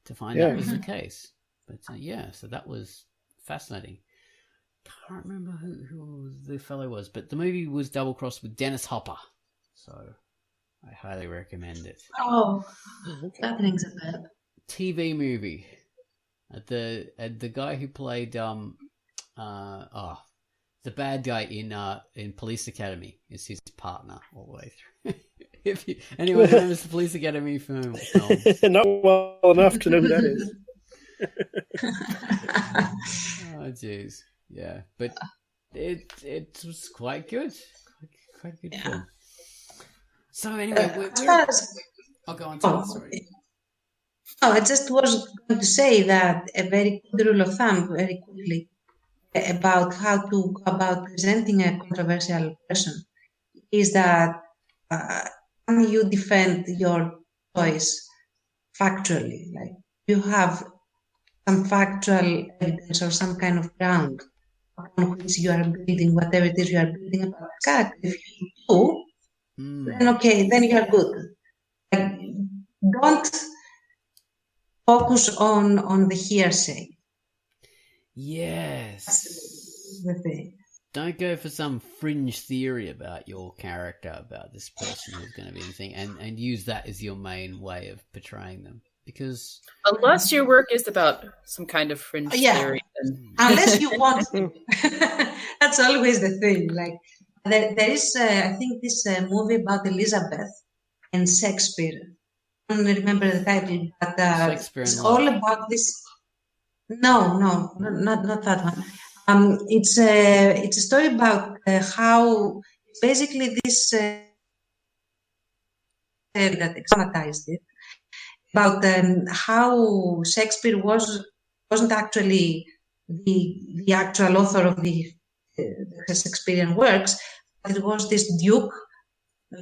to find that was the case. But so that was fascinating. Can't remember who the fellow was, but the movie was Double Cross with Dennis Hopper. So I highly recommend it. Oh, that rings a bell. TV movie. The guy who played the bad guy in Police Academy is his partner all the way through. If anyone remembers the Police Academy film. Not well enough to know who that is. Oh jeez, yeah, but it was quite good, quite good film. So anyway, I'll go on. Sorry. Oh, I just was going to say that a very good rule of thumb, very quickly, about how to go about presenting a controversial person is that can you defend your choice factually? Like, you have some factual evidence or some kind of ground on which you are building whatever it is you are building about the character. If you do, then okay, then you are good. Like, don't focus on the hearsay. Yes. That's the thing. Don't go for some fringe theory about your character, about this person who's going to be the thing, and use that as your main way of portraying them. Because unless your work is about some kind of fringe theory, then... unless you want to, that's always the thing. Like there is, I think, this movie about Elizabeth and Shakespeare. I don't remember the title, but it's all about this. No, not that one. It's a story about how basically this that dramatized it, about how Shakespeare wasn't actually the actual author of the Shakespearean works, but it was this duke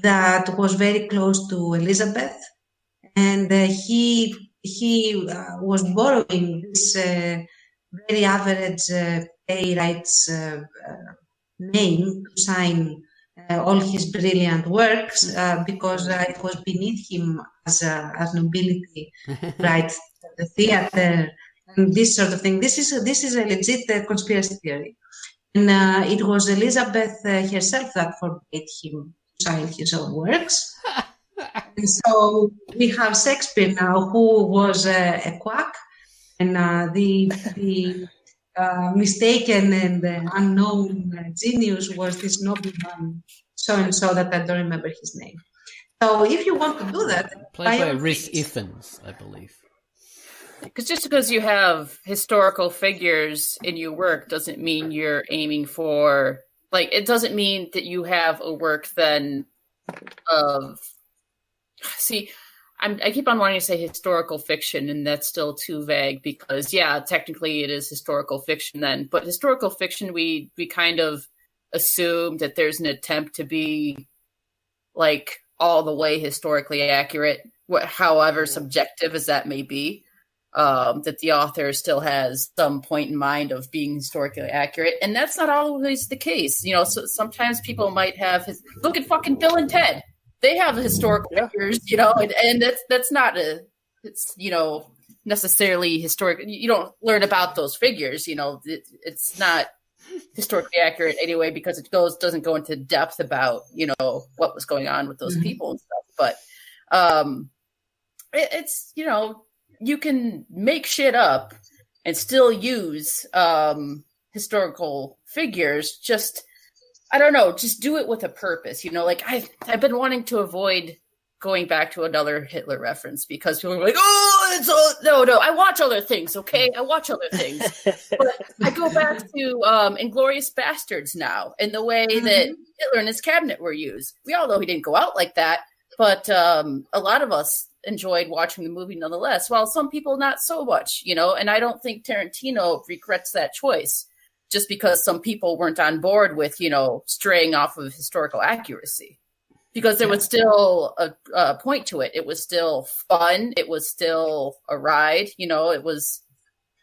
that was very close to Elizabeth, and he was borrowing this very average playwright's name to sign all his brilliant works because it was beneath him as nobility, right? The theater and this sort of thing. This is a legit conspiracy theory, and it was Elizabeth herself that forbade him to sign his own works. And so we have Shakespeare now, who was a quack, and the mistaken and unknown genius was this nobleman so-and-so that I don't remember his name. So if you want to do that, played by Rhys Ifans, I believe. Just because you have historical figures in your work doesn't mean you're aiming for, like, it doesn't mean that you have a work then of, see, I keep on wanting to say historical fiction, and that's still too vague because, yeah, technically it is historical fiction then, but historical fiction, we kind of assume that there's an attempt to be, like, all the way historically accurate, however subjective as that may be. That the author still has some point in mind of being historically accurate. And that's not always the case. You know, so sometimes people might have look at fucking Bill and Ted. They have historical figures, you know, and that's not it's, you know, necessarily historic. You don't learn about those figures, you know, it's not historically accurate anyway, because it doesn't go into depth about, you know, what was going on with those people and stuff. But it's, you know, you can make shit up and still use historical figures. Just, I don't know, just do it with a purpose. You know, like I've been wanting to avoid going back to another Hitler reference because people are like, oh, it's all, no, I watch other things, okay? I watch other things. But I go back to Inglourious Bastards now and the way that Hitler and his cabinet were used. We all know he didn't go out like that, but a lot of us enjoyed watching the movie nonetheless, while some people not so much, you know, and I don't think Tarantino regrets that choice just because some people weren't on board with, you know, straying off of historical accuracy, because there was still a point to it. It was still fun. It was still a ride, you know, it was,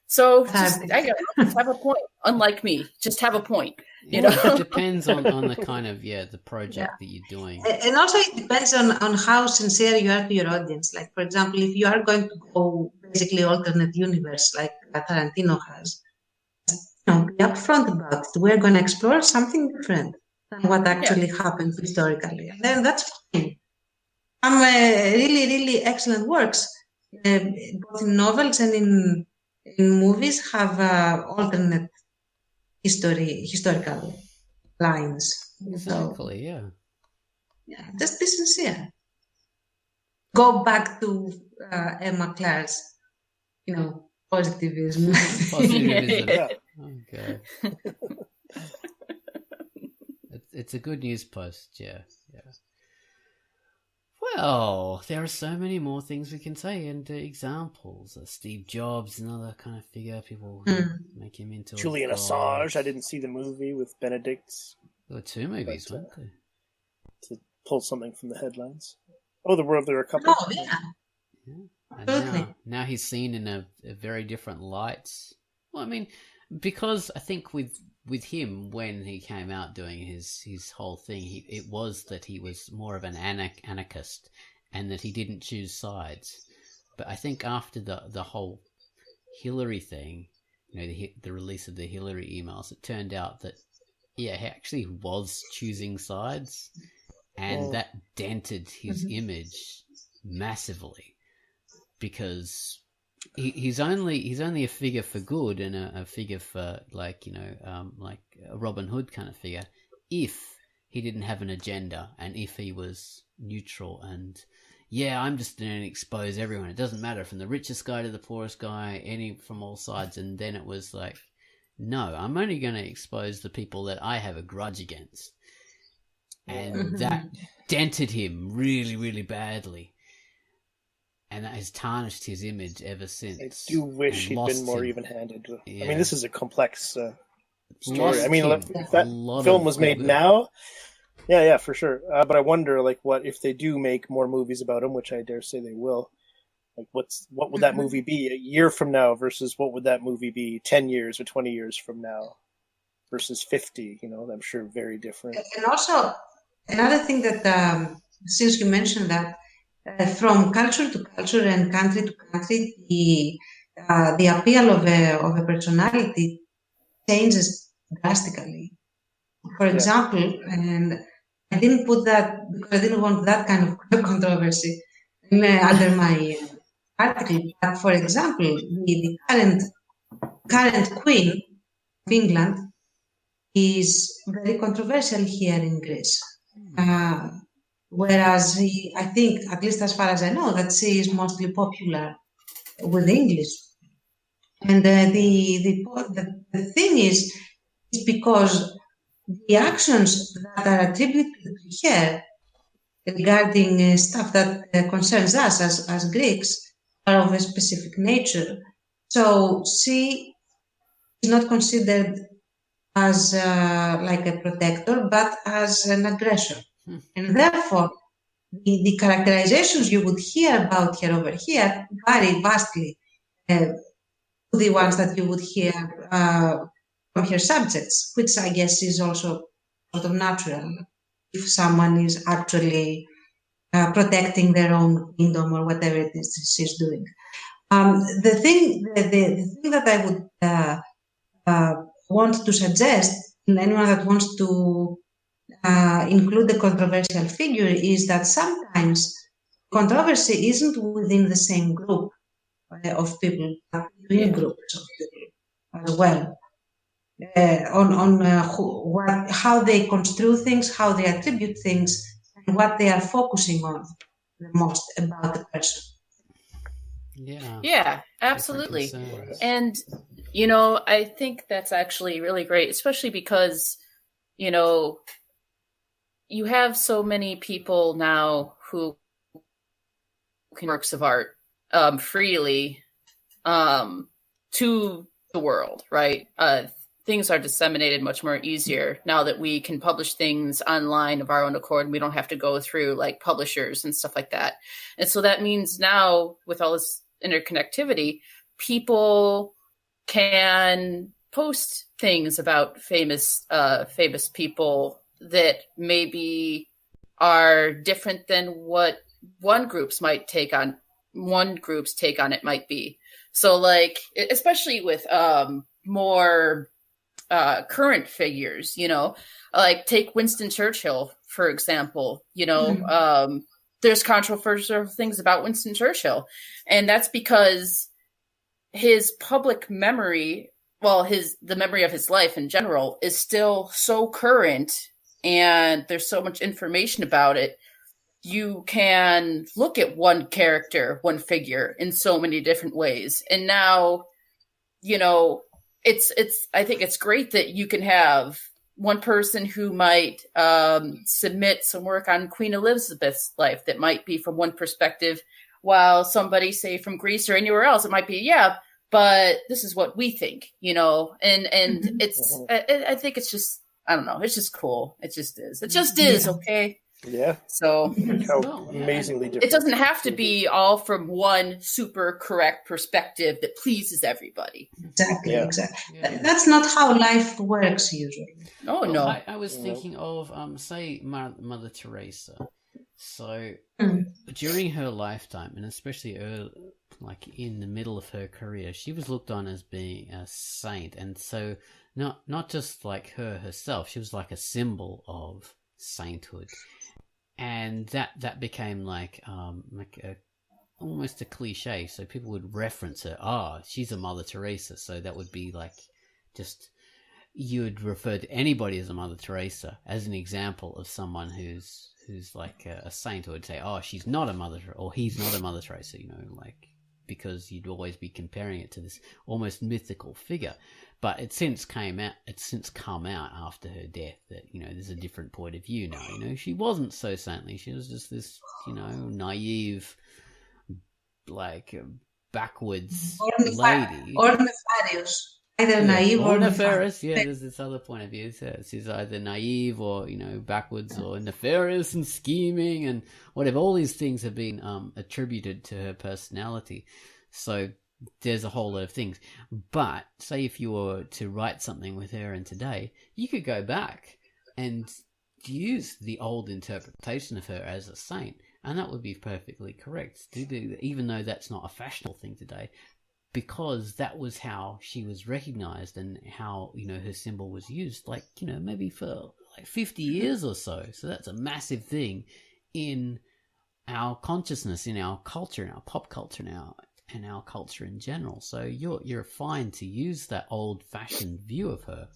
so just have a point. Unlike me, just have a point. You know, it depends on the kind of the project that you're doing, and also it depends on how sincere you are to your audience. Like, for example, if you are going to go basically alternate universe like Tarantino has, you know, be upfront about it. We're going to explore something different than what actually happened historically, and then that's fine. Some really, really excellent works, both in novels and in movies, have alternate historical lines. Exactly, so, just be sincere. Go back to Emma Clark's, you know, positivism. Okay. It's a good news post, yeah. Well, there are so many more things we can say and examples. Steve Jobs, another kind of figure, people make him into Julian Assange. I didn't see the movie with Benedict. There were two movies, weren't there? To pull something from the headlines. Oh, there were a couple. Oh, yeah. And now he's seen in a very different light. Well, I mean, because I think with him, when he came out doing his whole thing, it was that he was more of an anarchist and that he didn't choose sides. But I think after the whole Hillary thing, you know, the release of the Hillary emails, it turned out that he actually was choosing sides, and that dented his image massively, because he's only a figure for good and a figure for, like, you know, like a Robin Hood kind of figure if he didn't have an agenda and if he was neutral and I'm just going to expose everyone. It doesn't matter from the richest guy to the poorest guy, from all sides. And then it was like, no, I'm only going to expose the people that I have a grudge against. And that dented him really, really baddy. And that has tarnished his image ever since. I do wish he'd been more even-handed. Yeah. I mean, this is a complex story. I mean, if that film was made now, yeah, for sure. But I wonder, like, what if they do make more movies about him, which I dare say they will. Like, what would that movie be a year from now versus what would that movie be 10 years or 20 years from now versus 50? You know, I'm sure very different. And also, another thing that, since you mentioned that, from culture to culture and country to country, the appeal of a personality changes drastically. For example, and I didn't put that because I didn't want that kind of controversy under my article. But for example, the current queen England is very controversial here in Greece. Whereas I think, at least as far as I know, that she is mostly popular with English. And the thing is because the actions that are attributed to her regarding stuff that concerns us as Greeks are of a specific nature. So she is not considered as like a protector, but as an aggressor. And therefore, the characterizations you would hear about her over here vary vastly to the ones that you would hear from her subjects, which I guess is also sort of natural if someone is actually protecting their own kingdom or whatever it is she's doing. The thing that I would want to suggest in anyone that wants to include a controversial figure is that sometimes controversy isn't within the same group of people, but between groups of people as well. How they construe things, how they attribute things, and what they are focusing on the most about the person. Yeah, absolutely. And, I think that's actually really great, especially because, you have so many people now who can works of art freely to the world, right? Things are disseminated much more easier now that we can publish things online of our own accord, and we don't have to go through like publishers and stuff like that. And so that means now with all this interconnectivity, people can post things about famous people that maybe are different than what one group's take on it might be. So like, especially with more current figures, like take Winston Churchill, for example, there's controversial things about Winston Churchill. And that's because his public memory, the memory of his life in general is still so current, and there's so much information about it. You can look at one character, one figure in so many different ways. And now, I think it's great that you can have one person who might submit some work on Queen Elizabeth's life that might be from one perspective, while somebody, say from Greece or anywhere else, it might be, but this is what we think, and it's, I think it's just, I don't know, it's just cool. It just is. Okay. Yeah. So amazingly different. It doesn't have to be all from one super correct perspective that pleases everybody. Exactly. Yeah. That's not how life works usually. Oh, no. I was thinking of, say, Mother Teresa. So during her lifetime, and especially like in the middle of her career, she was looked on as being a saint. And so not just like her herself, she was like a symbol of sainthood. And that became like almost a cliche. So people would reference her. Oh, she's a Mother Teresa. So that would be like just, you would refer to anybody as a Mother Teresa as an example of someone who's like a saint, or would say, oh, she's not a Mother, or he's not a Mother Teresa, like, because you'd always be comparing it to this almost mythical figure. But it's since come out after her death that, there's a different point of view now. She wasn't so saintly. She was just this, naive, like, backwards lady. Or nefarious. Either naive or nefarious. Yeah, there's this other point of view. So she's either naive or, backwards, or nefarious and scheming and whatever. All these things have been attributed to her personality. So there's a whole lot of things. But say if you were to write something with her in today, you could go back and use the old interpretation of her as a saint, and that would be perfectly correct to do, even though that's not a fashionable thing today, because that was how she was recognized and how, her symbol was used, like, maybe for like 50 years or so. So that's a massive thing in our consciousness, in our culture, in our pop culture now. and our culture in general. So you're fine to use that old-fashioned view of her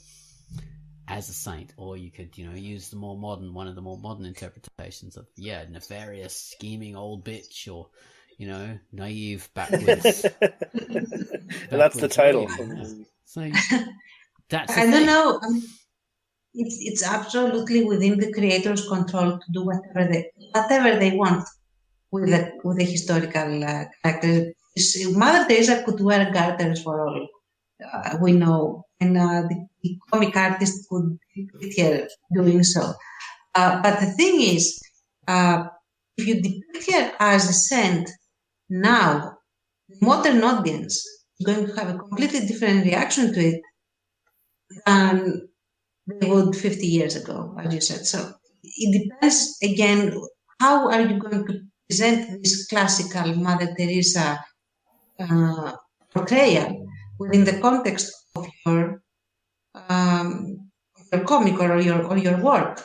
as a saint, or you could, use one of the more modern interpretations of, nefarious, scheming old bitch, or, naive, backwards. That's the title. So that's. I don't know. It's absolutely within the creator's control to do whatever they want with the historical characters. Mother Teresa could wear garters for all we know, and the comic artist could depict her doing so. But the thing is, if you depict her as a saint now, the modern audience is going to have a completely different reaction to it than they would 50 years ago, as you said. So it depends, again, how are you going to present this classical Mother Teresa portrayal within the context of your comic or your work.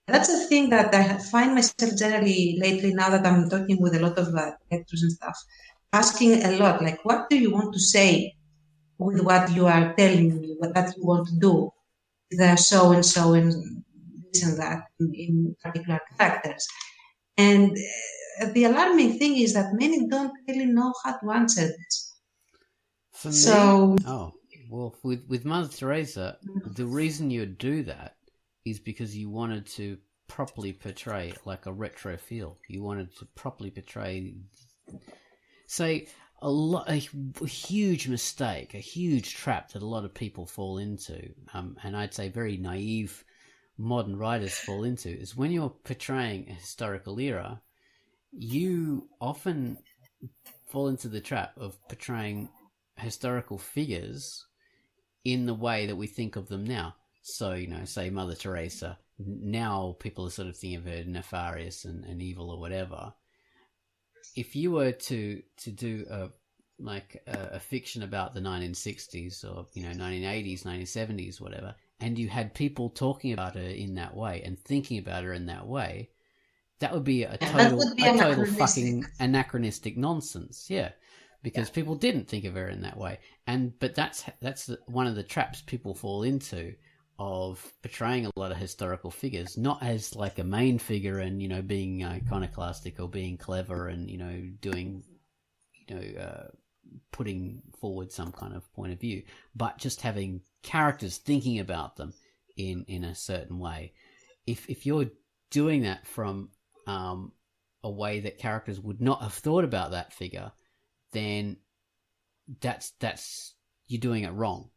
That's a thing that I find myself generally lately, now that I'm talking with a lot of actors and stuff, asking a lot, like, what do you want to say with what you are telling me, what that you want to do, the so and so and this and that in particular characters. And the alarming thing is that many don't really know how to answer this. For me, with Mother Teresa, the reason you would do that is because you wanted to properly portray like a retro feel. You wanted to properly portray, say, a huge mistake, a huge trap that a lot of people fall into, and I'd say very naive modern writers fall into, is when you're portraying a historical era, you often fall into the trap of portraying historical figures in the way that we think of them now. So, say Mother Teresa, now people are sort of thinking of her nefarious and evil or whatever. If you were to do a fiction about the 1960s or 1980s, 1970s, whatever, and you had people talking about her in that way and thinking about her in that way, that would be a total fucking anachronistic nonsense. Yeah, because people didn't think of her in that way, but that's one of the traps people fall into, of portraying a lot of historical figures not as like a main figure and being iconoclastic or being clever and doing putting forward some kind of point of view, but just having characters thinking about them in a certain way. If you're doing that from a way that characters would not have thought about that figure, then that's you're doing it wrong.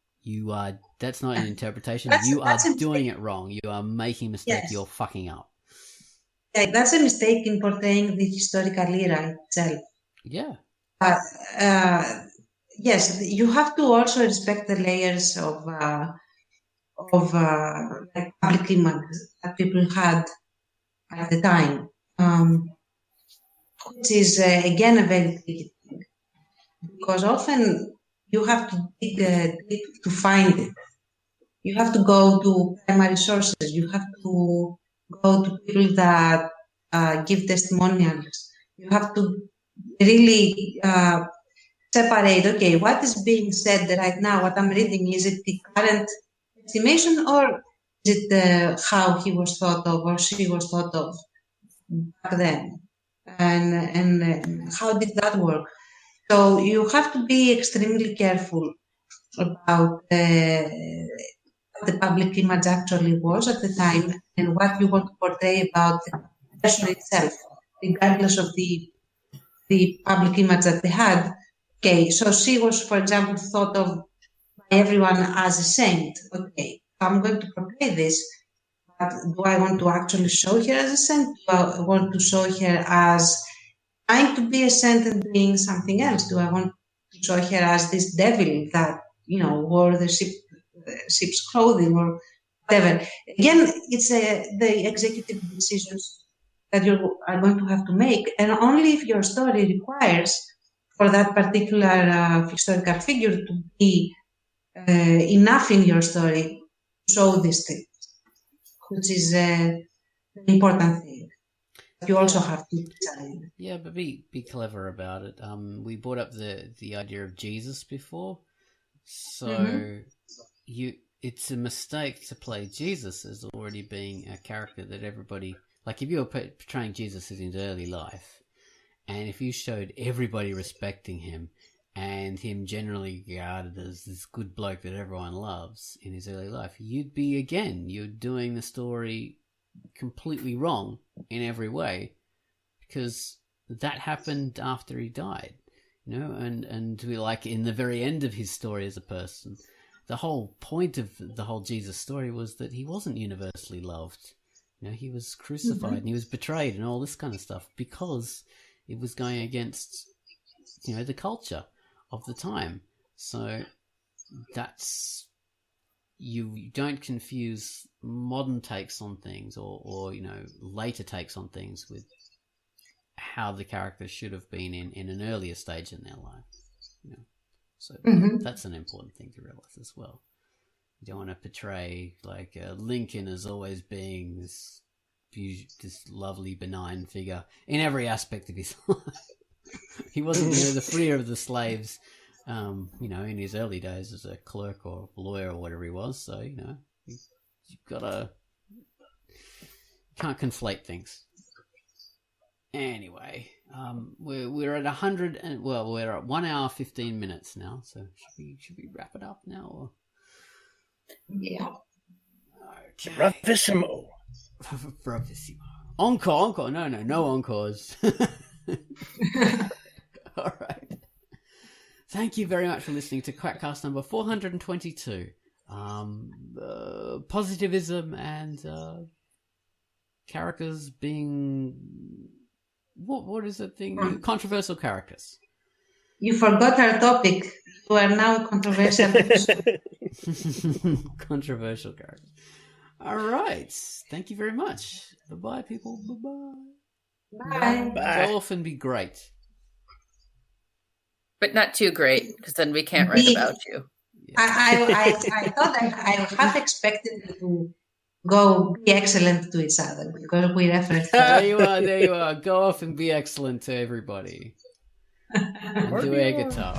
That's not an interpretation. You are doing it wrong. You are making a mistake. Yes. You're fucking up. Yeah, that's a mistake in portraying the historical era itself. Yeah. Yes, you have to also respect the layers of like public image that people had at the time, which is again a very tricky thing, because often you have to dig deep to find it. You have to go to primary sources. You have to go to people that give testimonials. You have to really separate, okay, what is being said right now, what I'm reading, is it the current estimation, or is it how he was thought of or she was thought of back then? And how did that work? So you have to be extremely careful about what the public image actually was at the time and what you want to portray about the person itself, regardless of the public image that they had. Okay, so she was, for example, thought of by everyone as a saint. Okay, I'm going to portray this, but do I want to actually show her as a saint? Do I want to show her as trying to be a saint and being something else? Do I want to show her as this devil that, wore the ship's clothing or whatever? Again, it's the executive decisions that you are going to have to make, and only if your story requires for that particular historical figure to be enough in your story to show these things, which is the important thing. You also have to decide. Yeah, but be clever about it. We brought up the idea of Jesus before, so it's a mistake to play Jesus as already being a character that everybody, like if you were portraying Jesus in his early life, and if you showed everybody respecting him and him generally regarded as this good bloke that everyone loves in his early life, you're doing the story completely wrong in every way, because that happened after he died, and we, like, in the very end of his story as a person, the whole point of the whole Jesus story was that he wasn't universally loved. He was crucified and he was betrayed and all this kind of stuff because it was going against, the culture of the time. So that's, you don't confuse modern takes on things or later takes on things with how the character should have been in an earlier stage in their life. So that's an important thing to realize as well. You don't want to portray like Lincoln as always being this lovely benign figure in every aspect of his life. He wasn't the freer of the slaves, in his early days as a clerk or lawyer or whatever he was. So, you've got to, can't conflate things. Anyway, we're at 100 and we're at 1 hour 15 minutes now. So should we wrap it up now? Or? Yeah. Okay. Bravissimo. Bravissimo. Encore. No encores. All right. Thank you very much for listening to QUACKCAST number 422. Positivism and characters being... What is the thing? Controversial characters. You forgot our topic. You are now controversial. Controversial characters. All right. Thank you very much. Bye-bye, people. Bye-bye. Bye. Go off and be great. But not too great, because then we can't write about you. Yeah. I thought I half expected you to go be excellent to each other, because we referenced. There you are. Go off and be excellent to everybody. And do air guitar.